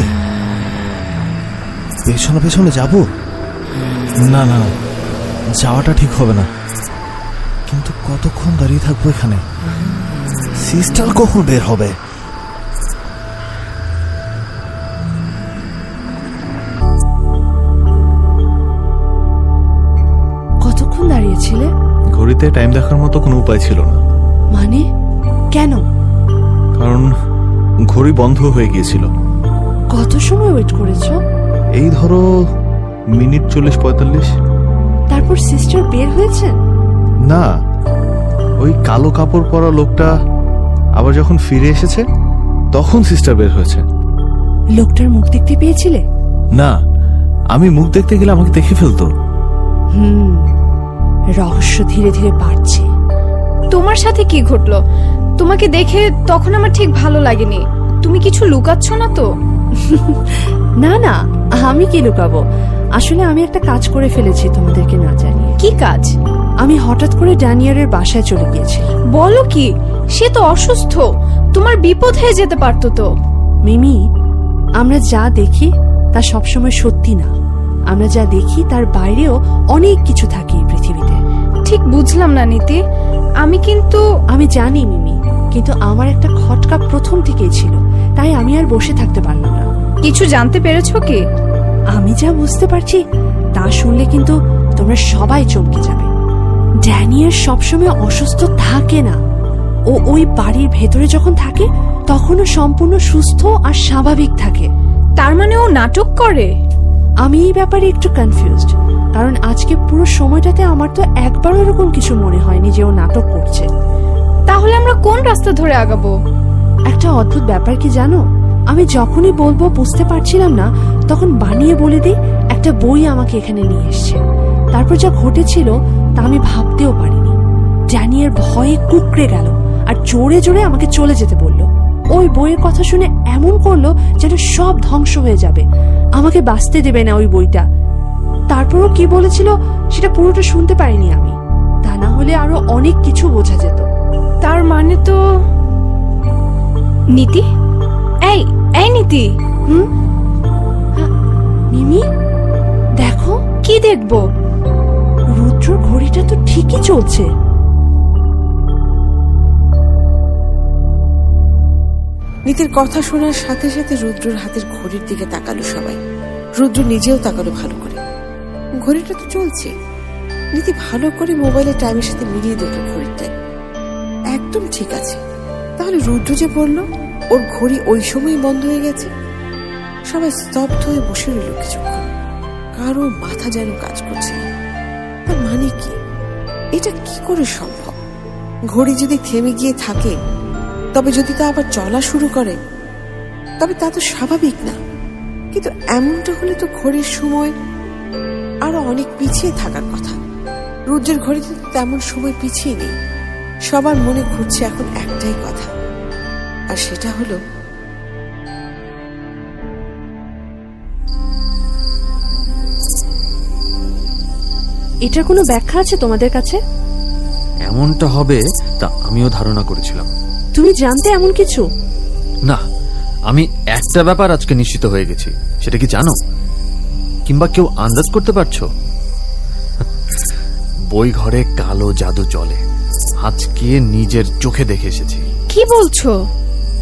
Speaker 5: পেছনে পেছনে যাব? না না, যাওয়াটা ঠিক হবে না। কিন্তু কতক্ষণ দাঁড়িয়ে থাকবো এখানে? সিস্টার কখন বের হবে?
Speaker 2: কতক্ষণ দাঁড়িয়েছিলে?
Speaker 5: ঘড়িতে টাইম দেখার মতো কোনো উপায় ছিল না।
Speaker 2: মানে কেন?
Speaker 5: কারণ ঘড়ি বন্ধ হয়ে গিয়েছিল।
Speaker 2: কত সময় ওয়েট করেছো?
Speaker 5: এই ধরো মিনিট 40-45।
Speaker 2: তারপর সিস্টার বের হয়েছেন?
Speaker 5: না, ওই কালো কাপড় পরা লোকটা আবার যখন ফিরে এসেছে তখন সিস্টার বের হয়েছে।
Speaker 2: লোকটার মুখ দেখতে পেয়েছিলে?
Speaker 1: না, আমি মুখ দেখতে গেলে আমাকে দেখে ফেলতো।
Speaker 2: রহস্য ধীরে ধীরে বাড়ছে।
Speaker 6: তোমার সাথে কি ঘটলো? তোমাকে দেখে তখন আমার ঠিক ভালো লাগেনি। তুমি কিছু লুকাচ্ছ না তো?
Speaker 2: না না, আমি কি লুকাবো? আসলে আমি একটা কাজ করে ফেলেছি তোমাদেরকে না জানিয়ে।
Speaker 6: কি কাজ?
Speaker 2: আমি হঠাৎ করে ড্যানিয়ারের বাসায় চলে গিয়েছি।
Speaker 6: বলো কি? সে তো অসুস্থ, তোমার বিপদ হয়ে যেতে পারতো তো।
Speaker 2: মিমি, আমরা যা দেখি তা সবসময় সত্যি না। আমরা যা দেখি তার বাইরেও অনেক কিছু থাকে এই পৃথিবীতে।
Speaker 6: ঠিক বুঝলাম না নীতি।
Speaker 2: আমি জানি মিমি, কিন্তু আমার একটা খটকা প্রথম থেকেই ছিল, তাই আমি আর বসে থাকতে পারলাম না।
Speaker 6: কিছু জানতে পেরেছো কি?
Speaker 2: আমি যা বুঝতে পারছি তা শুনলে কিন্তু তোমরা সবাই চমকে যাবে। ড্যানিয়ার সবসময় অসুস্থ থাকে না। ও ওই বাড়ির ভেতরে যখন থাকে তখনও সম্পূর্ণ সুস্থ আর স্বাভাবিক থাকে।
Speaker 6: তার মানে ও নাটক করে?
Speaker 2: আমি এই ব্যাপারে একটু কনফিউজড, কারণ আজকে পুরো সময়টাতে আমার তো একবারও এরকম কিছু মনে হয়নি যে ও নাটক করছে।
Speaker 6: তাহলে আমরা কোন রাস্তা ধরে আগাবো?
Speaker 2: একটা অদ্ভুত ব্যাপার কি জানো, আমি যখনই বলবো বুঝতে পারছিলাম না, তখন বানিয়ে বলে দিই একটা বই আমাকে এখানে নিয়ে এসছে। তারপর যা ঘটেছিল তা আমি ভাবতেও পারিনি। ড্যানিয়ার ভয়ে কুকড়ে গেল আর জোরে জোরে আমাকে চলে যেতে বলল। ওই বইয়ের কথা শুনে এমন করলো যেন সব ধ্বংস হয়ে যাবে, আমাকে বাঁচতে দেবে না ওই বইটা। তারপরও কি বলেছিল সেটা পুরোটা শুনতে পারিনি আমি, তা না হলে আরো অনেক কিছু বোঝা যেত।
Speaker 6: তার মানে তো নীতি, এই এই নীতি,
Speaker 2: মিমি দেখো।
Speaker 6: কি দেখবো?
Speaker 2: রুদ্রর ঘড়িটা তো ঠিকই চলছে।
Speaker 3: নীতির কথা শোনার সাথে সাথে রুদ্রর হাতের ঘড়ির দিকে তাকালো সবাই। রুদ্র নিজেও তাকালো ভালো করে। ঘড়িটা তো চলছে। নীতি ভালো করে মোবাইলের টাইমের সাথে মিলিয়ে দেখলো ঘড়ির টাইম একদম ঠিক আছে। তাহলে রুদ্র যে বললো ওর ঘড়ি ওই সময় বন্ধ হয়ে গেছে। সবাই স্তব্ধ হয়ে বসে রইল কিছুক্ষণ। কারো মাথা যেন কাজ করছে না। তার মানে কি? এটা কি করে সম্ভব? ঘড়ি যদি থেমে গিয়ে থাকে, তবে যদি তা আবার চলা শুরু করে, তবে তা তো স্বাভাবিক না। কিন্তু এমনটা হলে তো ঘড়ির সময় আরো অনেক পিছিয়ে থাকার কথা। রুদ্রের ঘড়িতে তেমন সময় পিছিয়ে নেই। সবার মনে ঘুরছে এখন একটাই কথা, আর সেটা হলো
Speaker 2: এটার কোনো ব্যাখ্যা আছে তোমাদের কাছে?
Speaker 8: এমনটা হবে তা আমিও ধারণা করেছিলাম।
Speaker 2: তুমি জানতে এমন কিছু?
Speaker 8: না, আমি একটা ব্যাপার আজকে নিশ্চিত হয়ে গেছি। সেটা কি জানো, কিংবা কেউ আন্দাজ করতে পারছো? বই ঘরে কালো জাদু চলে। আজকে নিজের চোখে দেখে এসেছি।
Speaker 6: কি বলছো?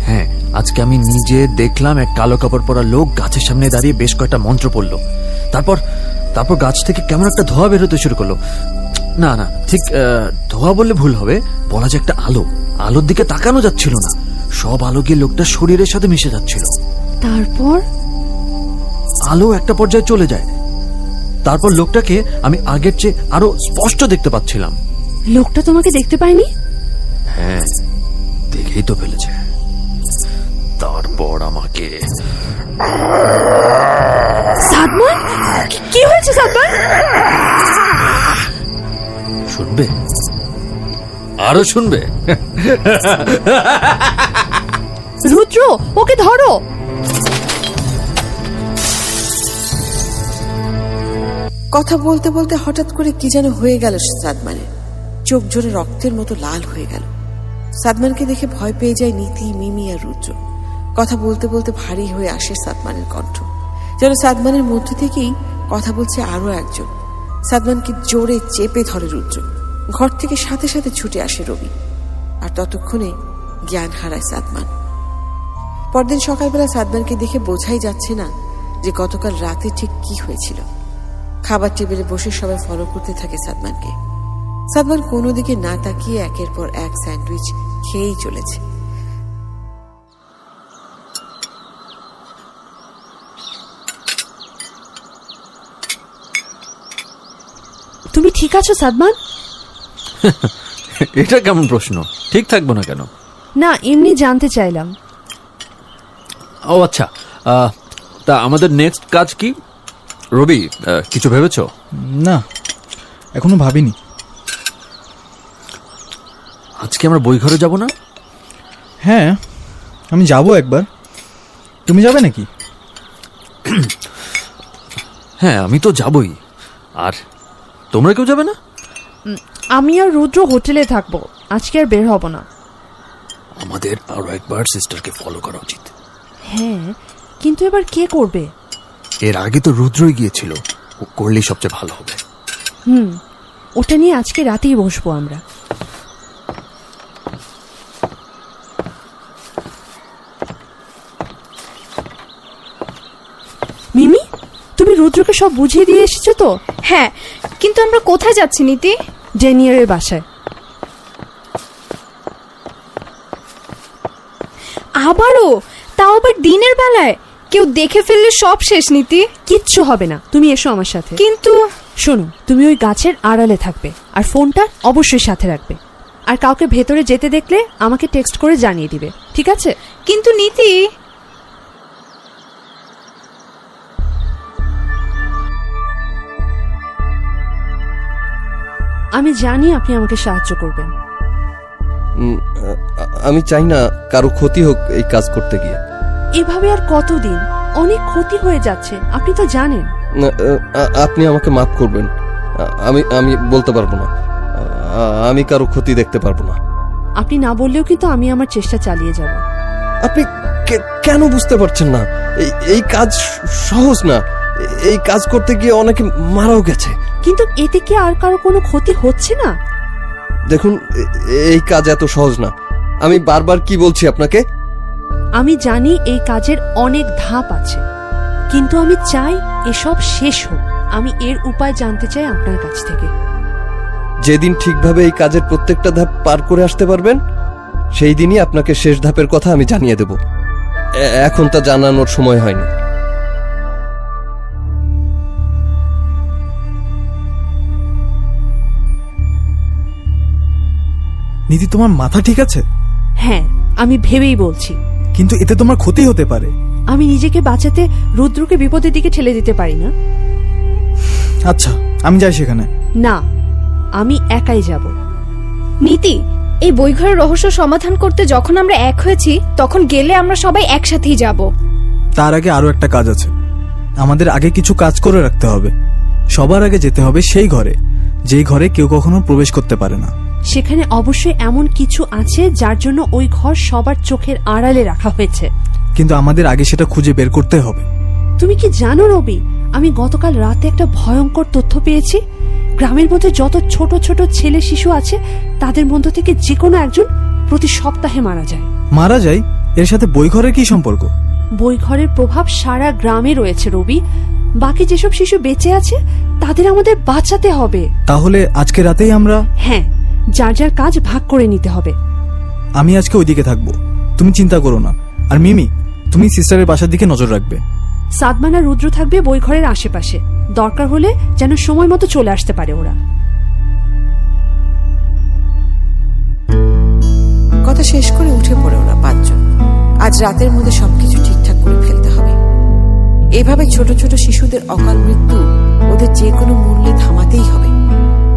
Speaker 8: হ্যাঁ, আজকে আমি নিজে দেখলাম এক কালো কাপড় পরা লোক গাছের সামনে দাঁড়িয়ে বেশ কয়েকটা মন্ত্র পড়লো। তারপর গাছ থেকে কেমন একটা ধোঁয়া বেরোতে শুরু করলো। না না, ঠিক ধোঁয়া বললে ভুল হবে, বলা যায় একটা আলোর দিকে তাকানো যাচ্ছিল না। সব আলো গিয়ে লোকটার শরীরের সাথে মিশে যাচ্ছিল।
Speaker 2: তারপর
Speaker 8: আলো একটা পর্যায়ে চলে যায়। তারপর লোকটাকে আমি আগের চেয়ে আরো স্পষ্ট দেখতে পাচ্ছিলাম।
Speaker 2: লোকটা তোমাকে দেখতে পায়নি?
Speaker 8: হ্যাঁ, দেখেই তো ফেলেছে। তারপর আমাকে
Speaker 2: সাদমান, কি হয়েছে সাদমান?
Speaker 8: শুনবে? আরো শুনবে?
Speaker 2: রুদ্র, ওকে ধরো।
Speaker 3: কথা বলতে বলতে হঠাৎ করে কি যেন হয়ে গেল সাদমানের। চোখ জোরে রক্তের মতো লাল হয়ে গেল। সাদমানকে দেখে ভয় পেয়ে যায় নীতি, মিমি আর রুদ্র। কথা বলতে বলতে ভারী হয়ে আসে সাদমানের কণ্ঠ, যেন সাদমানের মধ্য থেকেই কথা বলছে আরো একজন। সাদমানকে জোরে চেপে ধরে রুদ্র। ঘর থেকে সাথে সাথে ছুটে আসে রবি, আর ততক্ষণে জ্ঞান হারায় সাদমান। পরদিন সকালবেলা সাদমানকে দেখে বোঝাই যাচ্ছে না যে গতকাল রাতে ঠিক কি হয়েছিল। খাবার টেবিলে বসে সবাই ফলো করতে থাকে সাদমানকে। সাদমান কোনো দিকে না তাকিয়ে একের পর এক স্যান্ডউইচ খেয়েই চলেছে।
Speaker 2: তুমি ঠিক আছো সাদমান?
Speaker 8: এটা কেমন প্রশ্ন? ঠিক থাকবো না কেন?
Speaker 2: না, এমনি জানতে চাইলাম।
Speaker 8: ও আচ্ছা, তা আমাদের নেক্সট কাজ কি? রবি, কিছু ভেবেছো?
Speaker 5: না, এখনো ভাবিনি।
Speaker 8: আজকে আমরা বই ঘরে যাব না?
Speaker 5: হ্যাঁ, আমি যাব একবার। তুমি যাবে নাকি?
Speaker 8: হ্যাঁ, আমি তো যাবই। আর তোমরা কেউ যাবে না?
Speaker 2: আমি আর রুদ্র হোটেলে থাকবো, আজকে আর বের হব না।
Speaker 8: আমাদের আরো একবার সিস্টারকে ফলো করা উচিত।
Speaker 2: হ্যাঁ, কিন্তু এবার কে করবে?
Speaker 8: এর আগে তো রুদ্রই গিয়েছিল, ও করলেই সবচেয়ে ভালো হবে।
Speaker 2: ওটা নিয়ে আজকে রাতেই বসবো আমরা। মিমি, তুমি রুদ্রকে সব বুঝিয়ে দিয়ে এসেছো তো?
Speaker 6: হ্যাঁ, কিন্তু আমরা কোথায় যাচ্ছি নীতি?
Speaker 2: ড্যানিয়েলের বাসায়।
Speaker 6: আবারও? তাও আবার দিনের বেলায়? কেউ দেখে ফেললে সব শেষ নীতি।
Speaker 2: কিচ্ছু হবে না, তুমি এসো আমার সাথে।
Speaker 6: কিন্তু
Speaker 2: শোনো, তুমি ওই গাছের আড়ালে থাকবে আর ফোনটা অবশ্যই সাথে রাখবে। আর কাউকে ভেতরে যেতে দেখলে আমাকে টেক্সট করে জানিয়ে দিবে, ঠিক আছে?
Speaker 6: কিন্তু নীতি,
Speaker 2: আমি জানি আপনি আমাকে সাহায্য করবেন।
Speaker 7: আমি চাই না কারো ক্ষতি হোক এই কাজ করতে গিয়ে।
Speaker 2: এভাবে আর কতদিন? অনেক ক্ষতি হয়ে যাচ্ছে, আপনি তো জানেন।
Speaker 7: আপনি আমাকে মাফ করবেন। আমি বলতে পারবো না। আমি কারো ক্ষতি দেখতে পারবো না।
Speaker 2: আপনি না বললেও কিন্তু আমি আমার চেষ্টা চালিয়ে যাব।
Speaker 7: আপনি কেন বুঝতে পারছেন না? এই কাজ সহজ না। এই কাজ করতে গিয়ে অনেকে মারাও গেছে।
Speaker 2: কিন্তু এতে কি আর কারো কোনো ক্ষতি হচ্ছে না?
Speaker 7: দেখুন, এই কাজ এত সহজ না। আমি বারবার কি বলছি আপনাকে?
Speaker 2: আমি জানি এই কাজের অনেক ধাপ আছে, কিন্তু আমি চাই এসব শেষ হোক। আমি এর উপায় জানতে চাই আপনার কাছ থেকে।
Speaker 7: যেদিন ঠিকভাবে এই কাজের প্রত্যেকটা ধাপ পার করে আসতে পারবেন, সেই দিনই আপনাকে শেষ ধাপের কথা আমি জানিয়ে দেব। এখন তা জানানোর সময় হয়নি।
Speaker 5: নীতি, তোমার মাথা ঠিক আছে?
Speaker 2: হ্যাঁ, আমি ভেবেই বলছি।
Speaker 5: কিন্তু এতে তোমার ক্ষতি হতে পারে।
Speaker 2: আমি নিজেকে বাঁচাতে রুদ্রকে বিপদের দিকে ঠেলে দিতে পারি না।
Speaker 5: আচ্ছা, আমি যাই সেখানে।
Speaker 2: না, আমি একাই যাব।
Speaker 6: নীতি, এই বইঘরের রহস্য সমাধান করতে যখন আমরা এক হয়েছি, তখন গেলে আমরা সবাই একসাথেই যাব।
Speaker 5: তার আগে আরো একটা কাজ আছে। আমাদের আগে কিছু কাজ করে রাখতে হবে। সবার আগে যেতে হবে সেই ঘরে, যেই ঘরে কেউ কখনো প্রবেশ করতে পারে না।
Speaker 2: সেখানে অবশ্যই এমন কিছু আছে যার জন্য ওই ঘর সবার চোখের আড়ালে রাখা হয়েছে।
Speaker 5: কিন্তু আমাদের আগে সেটা খুঁজে বের করতে হবে।
Speaker 2: তুমি কি জানো রবি, আমি গতকাল রাতে একটা ভয়ঙ্কর তথ্য পেয়েছি। গ্রামের মধ্যে যত ছোট ছোট ছেলে শিশু আছে, তাদের মধ্য থেকে যে কোনো একজন প্রতি সপ্তাহে মারা যায়।
Speaker 5: মারা যায়? এর সাথে বই ঘরের কি সম্পর্ক?
Speaker 2: বই ঘরের প্রভাব সারা গ্রামে রয়েছে রবি। বাকি যেসব শিশু বেঁচে আছে তাদের আমাদের বাঁচাতে হবে।
Speaker 5: তাহলে আজকে রাতেই আমরা?
Speaker 2: হ্যাঁ, যার যার কাজ ভাগ করে নিতে হবে।
Speaker 5: আমি আজকে ওইদিকে থাকবো, তুমি চিন্তা করো না। আর মিমি, তুমি সিস্টারের বাসার দিকে নজর রাখবে।
Speaker 2: সাদমান আর রুদ্র থাকবে বই ঘরের আশেপাশে। দরকার হলে যেন সময় মতো চলে আসতে পারে ওরা।
Speaker 3: কথা শেষ করে উঠে পড়ে ওরা পাঁচজন। আজ রাতের মধ্যে সবকিছু ঠিকঠাক করে ফেলতে হবে। এভাবে ছোট ছোট শিশুদের অকাল মৃত্যু ওদের যে কোনো মূল্যে থামাতেই হবে।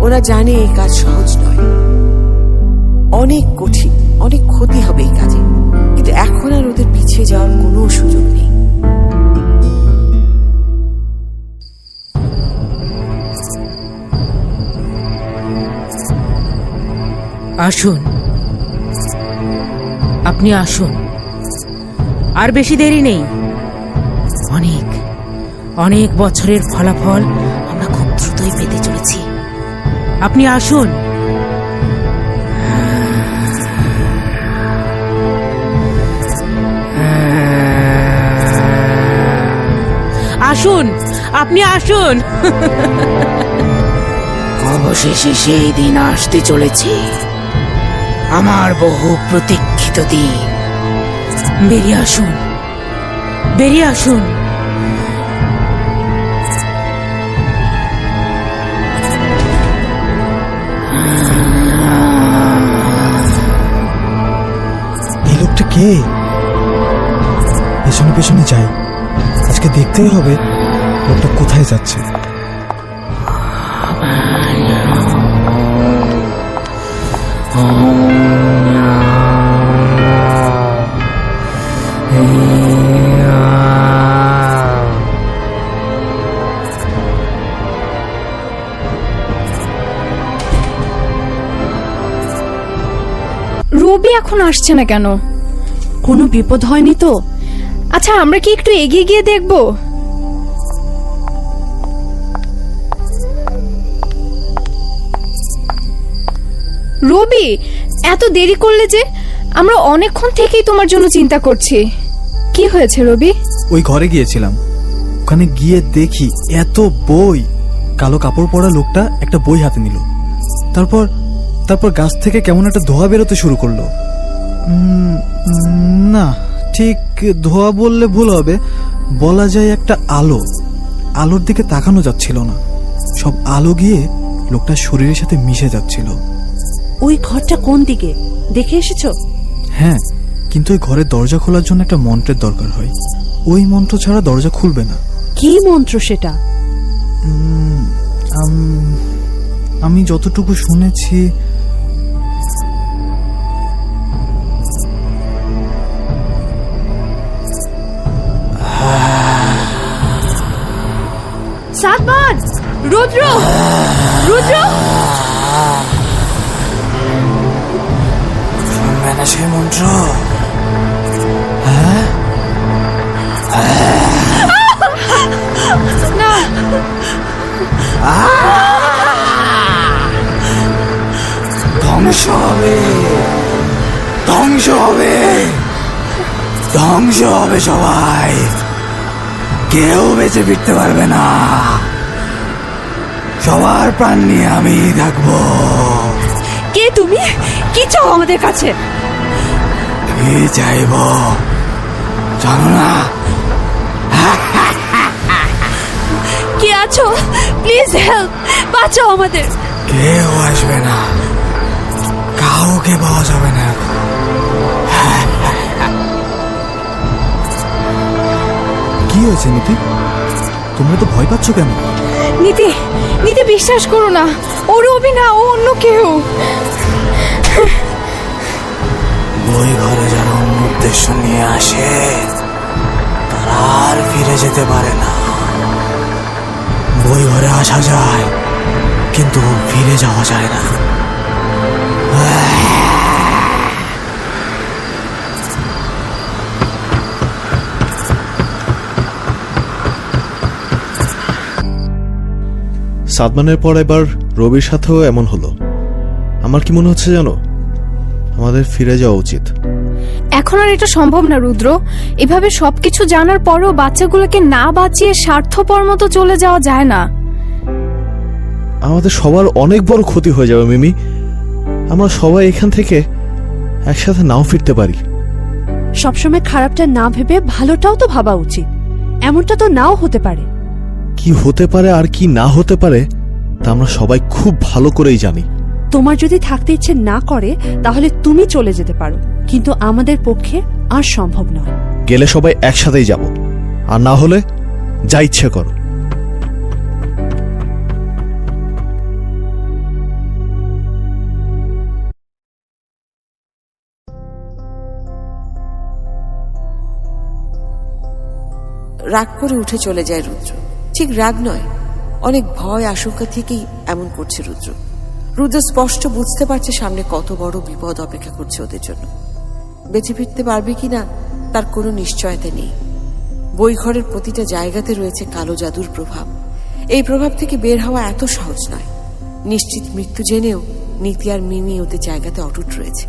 Speaker 3: ওরা জানে এই কাজ সহজ নয়, অনেক কঠিন, অনেক ক্ষতি হবে এই কাজে, কিন্তু এখন আর ওদের পিছিয়ে যাওয়ার কোনো সুযোগ নেই।
Speaker 4: আসুন, আপনি আসুন। আর বেশি দেরি নেই। অনেক অনেক বছরের ফলাফল আমরা খুব দ্রুতই পেতে চলেছি। আপনি আসুন। আসুন, আপনি আসুন। অবশেষে সেই দিন আসতে চলেছে, আমার বহু প্রতীক্ষিত দিন। বেরিয়ে আসুন, বেরিয়ে আসুন।
Speaker 5: এই লোকটা কে? পেছনে পেছনে যাই। আজকে দেখতেই হবে লোকটা কোথায় যাচ্ছে।
Speaker 6: রবি এখন আসছে না কেন?
Speaker 2: কোনো বিপদ হয়নি তো?
Speaker 6: আচ্ছা, আমরা কি একটু এগিয়ে গিয়ে দেখব? রবি, এত দেরি করলে যে? আমরা অনেকক্ষণ থেকেই তোমার জন্য চিন্তা করছি। কি হয়েছে রবি?
Speaker 5: ওই ঘরে গিয়েছিলাম, ওখানে গিয়ে দেখি এত বই। কালো কাপড় পরা লোকটা একটা বই হাতে নিল, তারপর তারপর গাছ থেকে কেমন একটা ধোঁয়া বেরোতে শুরু করলো। না, ঠিক ধোঁয়া বললে ভুল হবে, বলা যায় একটা আলো। আলোর দিকে তাকানো যাচ্ছিল না, সব আলো গিয়ে লোকটার শরীরের সাথে মিশে যাচ্ছিল।
Speaker 2: ওই ঘরটা কোন দিকে দেখে এসেছো?
Speaker 5: হ্যাঁ, কিন্তু ওই ঘরের দরজা খোলার জন্য একটা মন্ত্রের দরকার হয়। ওই মন্ত্র ছাড়া দরজা খুলবে না।
Speaker 2: কি মন্ত্র সেটা?
Speaker 5: আমি যতটুকু শুনেছি,
Speaker 2: সাদমান, রুদ্র, রুদ্র,
Speaker 5: শুনবে না সেই মন্ত্র?
Speaker 6: না,
Speaker 5: ধ্বংস হবে, ধ্বংস হবে, ধ্বংস হবে সবাই। কেউ বেঁচে ফিরতে পারবে না। সবার প্রাণ নিয়ে আমি থাকবো।
Speaker 2: কে তুমি? কি চাও আমাদের কাছে?
Speaker 5: কি চাইব জানো না?
Speaker 2: কে আছো? প্লিজ হেল্প, বাঁচাও আমাদের।
Speaker 5: কেউ আসবে না, কাউকে পাওয়া যাবে না। কি হয়েছে নীতি? তোমরা তো ভয় পাচ্ছ কেন?
Speaker 6: নীতি, নীতি বিশ্বাস করো না, ও রবি না, ও অন্য কেউ।
Speaker 5: বই ঘরে যারা অন্য উদ্দেশ্য নিয়ে আসে তারা আর ফিরে যেতে পারে না। বই ঘরে আসা যায়, কিন্তু ফিরে যাওয়া যায় না।
Speaker 1: সাদমানের পর এবার রবির সাথেও এমন হলো। আমার কি মনে হচ্ছে জানো, আমাদের ফিরে যাওয়া উচিত।
Speaker 6: এখন আর এটা সম্ভব না রুদ্র। এভাবে সবকিছু জানার পরেও বাচ্চাগুলোকে না বাঁচিয়ে স্বার্থপর মতো চলে যাওয়া যায় না।
Speaker 1: আমাদের সবার অনেক বড় ক্ষতি হয়ে যাবে মিমি। আমরা সবাই এখান থেকে একসাথে নাও ফিরতে পারি।
Speaker 2: সবসময় খারাপটা না ভেবে ভালোটাও তো ভাবা উচিত। এমনটা তো নাও হতে পারে।
Speaker 1: কি হতে পারে আর কি না হতে পারে তা আমরা সবাই খুব ভালো করেই জানি।
Speaker 2: তোমার যদি থাকতে ইচ্ছে না করে তাহলে তুমি চলে যেতে পারো, কিন্তু আমাদের পক্ষে আর সম্ভব নয়।
Speaker 1: গেলে সবাই একসাথেই যাব, আর না হলে যা ইচ্ছে করো।
Speaker 3: রাগ করে উঠে চলে যায় রুদ্র। ঠিক রাগ নয়, অনেক ভয় আশঙ্কা থেকেই এমন করছে রুদ্র। রুদ্র স্পষ্ট বুঝতে পারছে সামনে কত বড় বিপদ অপেক্ষা করছে ওদের জন্য। বেঁচে ফিরতে পারবে কিনা তার কোনো নিশ্চয়তা নেই। বইঘরের প্রতিটা জায়গাতে রয়েছে কালো জাদুর প্রভাব। এই প্রভাব থেকে বের হওয়া এত সহজ নয়। নিশ্চিত মৃত্যু জেনেও নীতি আর মিমি ওদের জায়গাতে অটুট রয়েছে।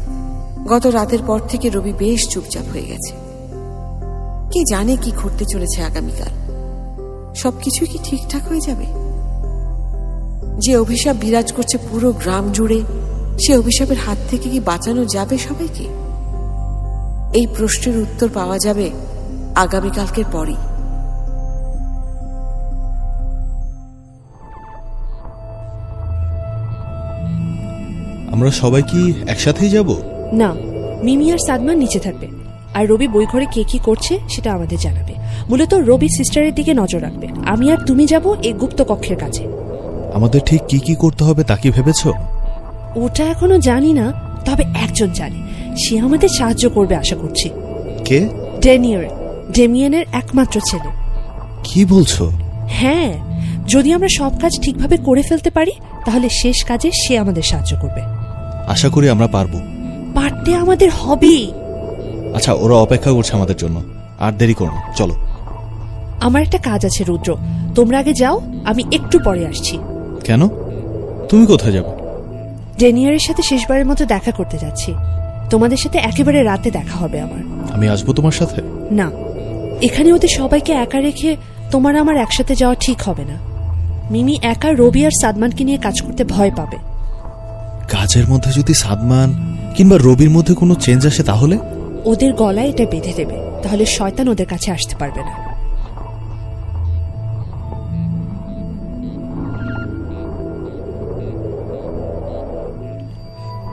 Speaker 3: গত রাতের পর থেকে রবি বেশ চুপচাপ হয়ে গেছে। কে জানে কি ঘটতে চলেছে আগামীকাল। সবকিছুই কি ঠিকঠাক হয়ে যাবে? যে অভিশাপ বিরাজ করছে পুরো গ্রাম জুড়ে, সে অভিশাপের হাত থেকে কি বাঁচানো যাবে সবাইকে? এই প্রশ্নের উত্তর পাওয়া যাবে আগামীকালকের পরই।
Speaker 1: আমরা সবাই কি একসাথেই যাব?
Speaker 2: না, মিমি আর সাদমান নিচে থাকবে, আর রবি বই ঘরে কে কি করছে সেটা আমাদের জানাবে। মূলত রবি সিস্টারের দিকে নজর রাখবে। আমি আর তুমি যাব এই গুপ্ত কক্ষের কাছে।
Speaker 1: আমাদের ঠিক কি কি করতে হবে তা কি ভেবেছো?
Speaker 2: ওটা এখনো জানি না, তবে একজন জানে, সে আমাদের সাহায্য করবে আশা করছি।
Speaker 1: কে?
Speaker 2: ডেমিয়েনের একমাত্র ছেলে।
Speaker 1: কি বলছো?
Speaker 2: হ্যাঁ, যদি আমরা সব কাজ ঠিকভাবে করে ফেলতে পারি তাহলে শেষ কাজে সে আমাদের সাহায্য করবে।
Speaker 1: আশা করি আমরা পারবো।
Speaker 2: পারতে আমাদের হবেই।
Speaker 1: আচ্ছা, ওরা অপেক্ষা করছে আমাদের জন্য, আর দেরি করো না, চলো।
Speaker 2: আমার একটা কাজ আছে রুদ্র, তোমরা আগে যাও, আমি একটু পরে আসছি।
Speaker 1: কেন? তুমি কোথায় যাবে?
Speaker 2: ডেনিয়ারের সাথে শেষবারের মতো দেখা করতে যাচ্ছি। তোমাদের সাথে একেবারে রাতে দেখা হবে আমার।
Speaker 1: আমি আসবো তোমার সাথে?
Speaker 2: না, এখানে ওদের সবাইকে একা রেখে তোমার আমার একসাথে যাওয়া ঠিক হবে না। মিমি একা রবি আর সাদমানকে নিয়ে কাজ করতে ভয় পাবে।
Speaker 1: কাজের মধ্যে যদি সাদমান কিংবা রবির মধ্যে কোনো চেঞ্জ আসে তাহলে?
Speaker 2: ওদের গলায় এটা বেঁধে দেবে, তাহলে শয়তান ওদের কাছে আসতে পারবে না।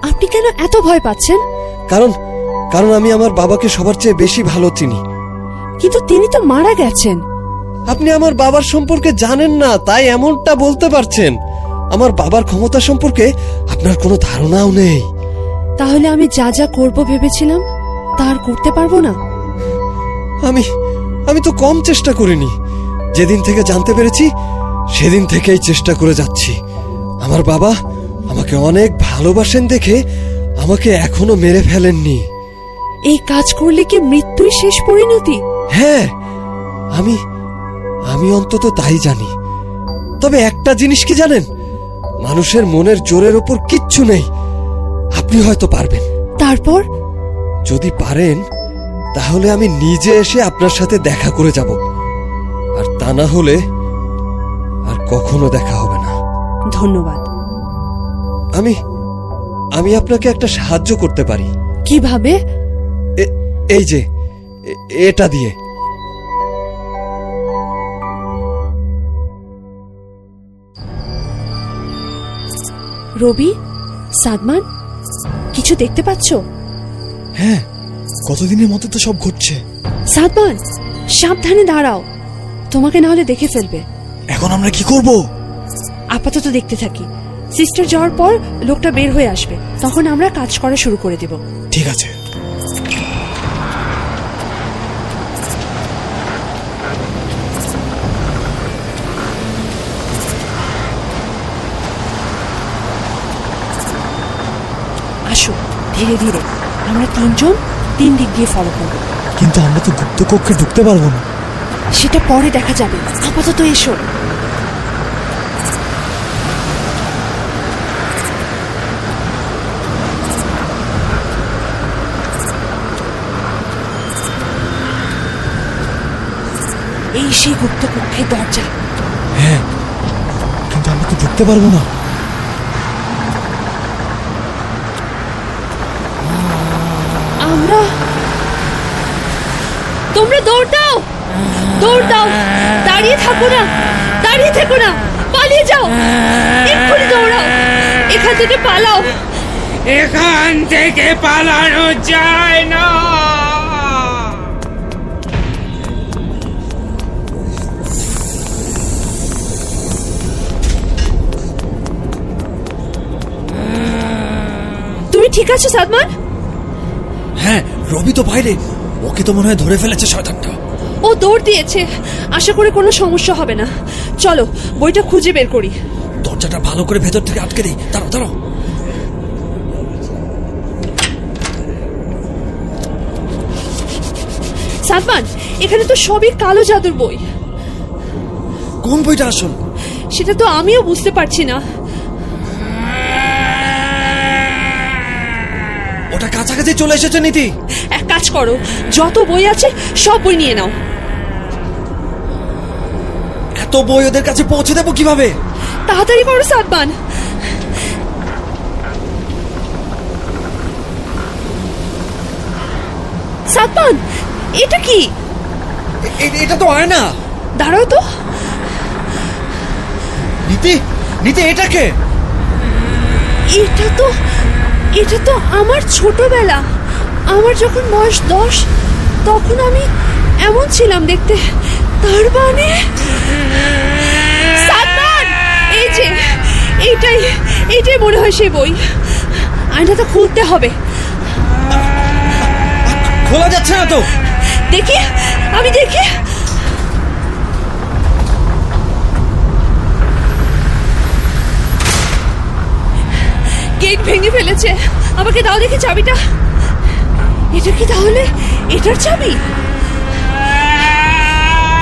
Speaker 2: আপনি কেন এত ভয় পাচ্ছেন?
Speaker 7: কারণ কারণ আমি আমার বাবাকে সবার চেয়ে বেশি ভালো চিনি।
Speaker 2: কিন্তু তিনি তো মারা গেছেন।
Speaker 7: আপনি আমার বাবার সম্পর্কে জানেন না, তাই এমনটা বলতে পারছেন। আমার বাবার ক্ষমতা সম্পর্কে আপনার কোনো ধারণাও নেই।
Speaker 2: তাহলে আমি যা যা করব ভেবেছিলাম তার করতে পারবো না?
Speaker 7: আমি তো কম চেষ্টা করিনি। যেদিন থেকে জানতে পেরেছি সেদিন থেকেই চেষ্টা করে যাচ্ছি। আমার বাবা আমাকে অনেক ভালোবাসেন দেখে আমাকে এখনো মেরে ফেলেননি।
Speaker 2: এই কাজ করলে কি মৃত্যুই শেষ পরিণতি?
Speaker 7: হ্যাঁ, আমি অন্তত তাই জানি। তবে একটা জিনিস কি জানেন, মানুষের মনের জোরের ওপর কিচ্ছু নেই। আপনি হয়তো পারবেন।
Speaker 2: তারপর?
Speaker 7: যদি পারেন তাহলে আমি নিজে এসে আপনার সাথে দেখা করে যাব, আর তা না হলে আর কখনো দেখা হবে না।
Speaker 2: ধন্যবাদ।
Speaker 7: আমি আপনাকে একটা সাহায্য করতে পারি।
Speaker 2: কিভাবে?
Speaker 7: এই যে এটা দিয়ে।
Speaker 2: রবি, সাদমান, কিছু দেখতে পাচ্ছ?
Speaker 5: হ্যাঁ, কতদিনের মতো তো সব ঘটছে।
Speaker 2: সাদমান, সাবধানে দাঁড়াও, তোমাকে না হলে দেখে ফেলবে।
Speaker 5: এখন আমরা কি করব?
Speaker 2: আপাতত দেখতে থাকি। সিস্টার যাওয়ার পর লোকটা বের হয়ে আসবে, তখন আমরা কাজ করা শুরু করে দেব।
Speaker 5: ঠিক আছে।
Speaker 2: আসো, ধীরে ধীরে। আমরা তিনজন তিন দিক দিয়ে ফলো করব।
Speaker 5: কিন্তু আমরা তো গুপ্ত কক্ষে ঢুকতে পারবো না।
Speaker 2: সেটা পরে দেখা যাবে, আপাতত এসো। এই সেই গুপ্ত কক্ষের দরজা।
Speaker 5: হ্যাঁ, কিন্তু আমরা তো ঢুকতে পারবো না।
Speaker 2: তোমরা দৌড় দাও, দৌড় দাও, দাঁড়িয়ে থাকো না, দাঁড়িয়ে থেকো না, পালিয়ে যাও, এক্ষুনি দৌড়াও, এখান থেকে পালাও।
Speaker 4: এখান থেকে পালানো যায় না।
Speaker 2: তুমি ঠিক আছো সাদমান?
Speaker 7: হ্যাঁ, রবি তো বাইরে, ওকে তো মনে হয় ধরে ফেলেছে শয়তানটা।
Speaker 2: ও দৌড় দিয়েছে, আশা করি কোনো সমস্যা হবে না। চলো বইটা খুঁজে বের করি।
Speaker 7: দরজাটা ভালো করে ভেতর থেকে আটকে দিই। দাঁড়াও দাঁড়াও।
Speaker 2: সাদমান, এখানে তো সবই কালো জাদুর বই।
Speaker 7: কোন বইটা আসল?
Speaker 2: সেটা তো আমিও বুঝতে পারছি না।
Speaker 7: ওটা কাছাকাছি চলে এসেছে নীতি।
Speaker 2: এক কাজ করো, যত বই আছে সব বই নিয়ে নাও।
Speaker 7: এত বই ওদের কাছে পৌঁছে দেবো কিভাবে?
Speaker 2: তাড়াতাড়ি করো সাদমান। সাদমান, এটা কি?
Speaker 7: এটা তো আয়না।
Speaker 2: দাঁড়াও তো।
Speaker 7: নীতি, নীতি, এটা কে?
Speaker 2: এটা তো আমার ছোটবেলা। আমার যখন বয়স 10, তখন আমি এমন ছিলাম দেখতে। তার মানে সাদমান, এইটাই মনে হয় সেই বই। আয়নাটা খুলতে হবে।
Speaker 7: খোলা যাচ্ছে না তো।
Speaker 2: আমি দেখি। গেট ভেঙে ফেলেছে। আমাকে দাও দেখি চাবিটা। এটা কি তাহলে এটার চাবি?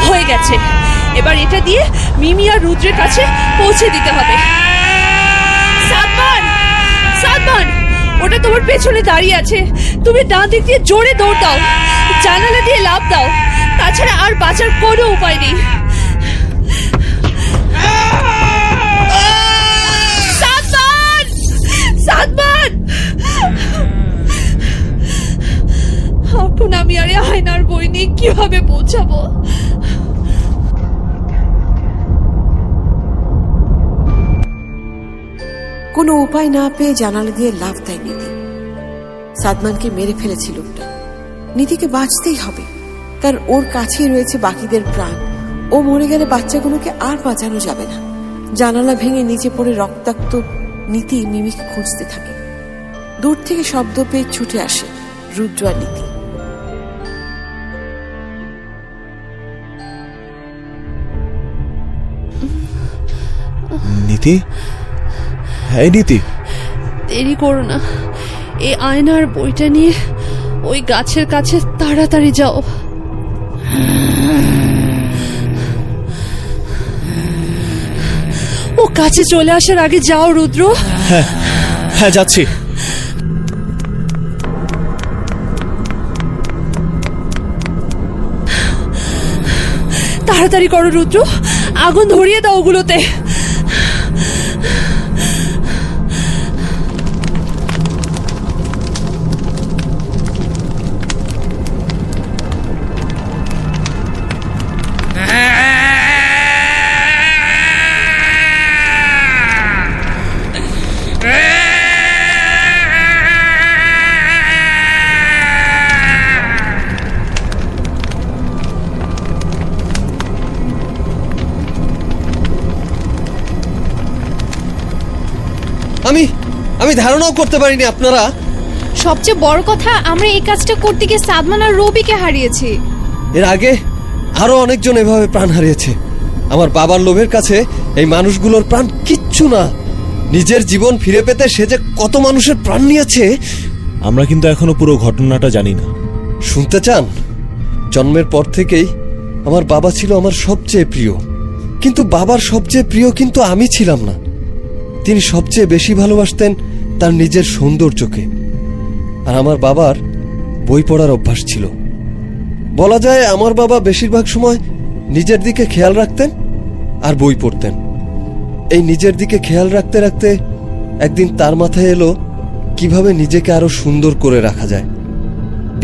Speaker 2: হয়ে গেছে। এবার এটা দিয়ে মিমি আর রুদ্রের কাছে পৌঁছে দিতে হবে। সাদমান, ওটা তোমার পেছনে দাঁড়িয়ে আছে। তুমি ডান দিক দিয়ে জোরে দৌড় দাও, জানালা দিয়ে লাফ দাও। তাছাড়া আর বাঁচার কোনো উপায় নেই। সাদমান, এখন আমি আরে আয়নার বই নিয়ে কিভাবে পৌঁছাবো?
Speaker 3: কোনো উপায় না পেয়ে জানালা দিয়ে লাফ দেয় নীতি। সাদমানকে মেরে ফেলেছিল লোকটা। নীতিকে বাঁচতেই হবে, কারণ ওর কাছেই রয়েছে বাকিদের প্রাণ। ও মরে গেলে বাচ্চাগুলোকে আর বাঁচানো যাবে না। জানালা ভেঙে নিচে পড়ে রক্তাক্ত নীতি মিমিকে খুঁজতে থাকে। দূর থেকে শব্দ পেয়ে ছুটে আসে রুদ্র আর নীতি।
Speaker 1: নীতি, হ্যাঁ নীতি,
Speaker 2: দেরি করো না। এই আয়নার বইটা নিয়ে ওই গাছের কাছে তাড়াতাড়ি যাও। ও কাছে চলে আসার আগে যাও রুদ্র।
Speaker 1: হ্যাঁ যাচ্ছি।
Speaker 2: তাড়াতাড়ি করো রুদ্র, আগুন ধরিয়ে দাও ওগুলোতে।
Speaker 7: আমি ধারণাও করতে পারিনি আপনারা।
Speaker 6: সবচেয়ে বড় কথা, আমরা এই কাজটা করতে গিয়ে সাদমান আর রবিকে হারিয়েছি।
Speaker 7: এর আগে আরো অনেকজন এভাবে প্রাণ হারিয়েছে। আমার বাবার লোভের কাছে এই মানুষগুলোর প্রাণ কিচ্ছু না। নিজের জীবন ফিরে পেতে সে যে কত মানুষের প্রাণ নিয়েছে।
Speaker 1: আমরা কিন্তু এখনো পুরো ঘটনাটা জানি না।
Speaker 7: শুনতে চান? জন্মের পর থেকেই আমার বাবা ছিল আমার সবচেয়ে প্রিয়, কিন্তু বাবার সবচেয়ে প্রিয় কিন্তু আমি ছিলাম না। তিনি সবচেয়ে বেশি ভালোবাসতেন তার নিজের সৌন্দর্যকে। আর আমার বাবার বই পড়ার অভ্যাস ছিল। বলা যায় আমার বাবা বেশিরভাগ সময় নিজের দিকে খেয়াল রাখতেন আর বই পড়তেন। এই নিজের দিকে খেয়াল রাখতে রাখতে একদিন তার মাথায় এলো কিভাবে নিজেকে আরো সুন্দর করে রাখা যায়।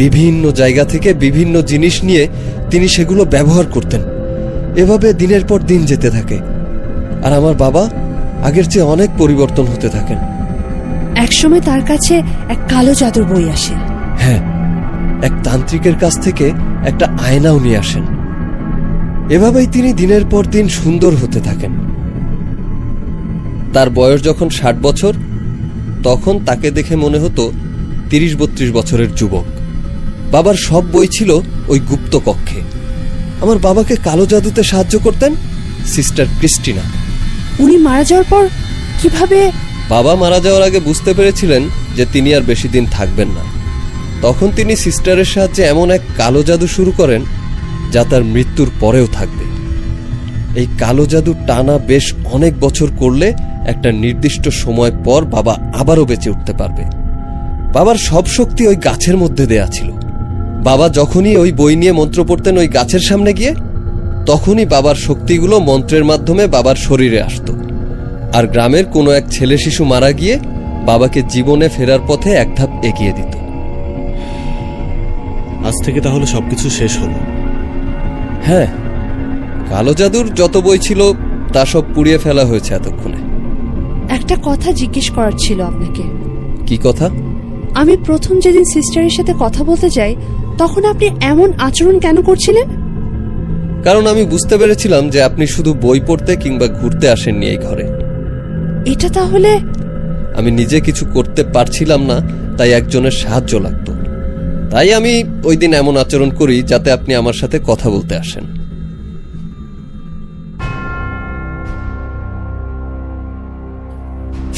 Speaker 7: বিভিন্ন জায়গা থেকে বিভিন্ন জিনিস নিয়ে তিনি সেগুলো ব্যবহার করতেন। এভাবে দিনের পর দিন যেতে থাকে, আর আমার বাবা আগের চেয়ে অনেক পরিবর্তন হতে থাকেন।
Speaker 2: একসময় তার কাছে এক কালো জাদুর বই আসে।
Speaker 7: হ্যাঁ, এক তান্ত্রিকের কাছ থেকে একটা আয়নাও নিয়ে আসেন। এভাবেই তিনি দিনের পর দিন সুন্দর হতে থাকেন। তার বয়স যখন 60 বছর, তখন তাকে দেখে মনে হতো 30-32 বছরের যুবক। বাবার সব বই ছিল ওই গুপ্ত কক্ষে। আমার বাবাকে কালো জাদুতে সাহায্য করতেন সিস্টার ক্রিস্টিনা।
Speaker 2: উনি মারা যাওয়ার পর কিভাবে?
Speaker 7: বাবা মারা যাওয়ার আগে বুঝতে পেরেছিলেন যে তিনি আর বেশি দিন থাকবেন না। তখন তিনি সিস্টারের সাহায্যে এমন এক কালো জাদু শুরু করেন যা তার মৃত্যুর পরেও থাকবে। এই কালো জাদু টানা বেশ অনেক বছর করলে একটা নির্দিষ্ট সময় পর বাবা আবারও বেঁচে উঠতে পারবে। বাবার সব শক্তি ওই গাছের মধ্যে দেয়া ছিল। বাবা যখনই ওই বই নিয়ে মন্ত্র পড়তেন ওই গাছের সামনে গিয়ে, তখনই বাবার শক্তিগুলো মন্ত্রের মাধ্যমে বাবার শরীরে আসতো। আর গ্রামের কোনো এক ছেলে শিশু মারা গিয়ে বাবাকে জীবনে ফেরার পথে এক ধাপ এগিয়ে দিত।
Speaker 1: আজ থেকে তাহলে সবকিছু শেষ হলো।
Speaker 7: হ্যাঁ, কালো জাদুর যত বই ছিল তা সব পুড়িয়ে ফেলা হয়েছে এতক্ষণে।
Speaker 2: একটা কথা জিজ্ঞেস করার ছিল আপনাকে।
Speaker 7: কি কথা?
Speaker 2: আমি প্রথম যেদিন সিস্টারের সাথে কথা বলতে যাই তখন আপনি এমন আচরণ কেন করছিলেন?
Speaker 7: কারণ আমি বুঝতে পেরেছিলাম যে আপনি শুধু বই পড়তে কিংবা ঘুরতে আসেননি এই ঘরে।
Speaker 2: এটা তাহলে
Speaker 7: আমি নিজে কিছু করতে পারছিলাম না, তাই একজনের সাহায্য লাগতো। তাই আমি ওই দিন এমন আচরণ করি যাতে আপনি আমার সাথে কথা বলতে আসেন।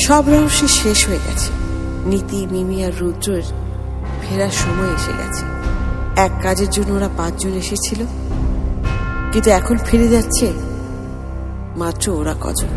Speaker 3: সব রহস্য শেষ হয়ে গেছে। নীতি, মিমি আর রুদ্রের ফেরার সময় এসে গেছে। এক কাজের জন্য ওরা 5 জন এসেছিল, কিন্তু এখন ফিরে যাচ্ছে মাত্র ওরা কজন।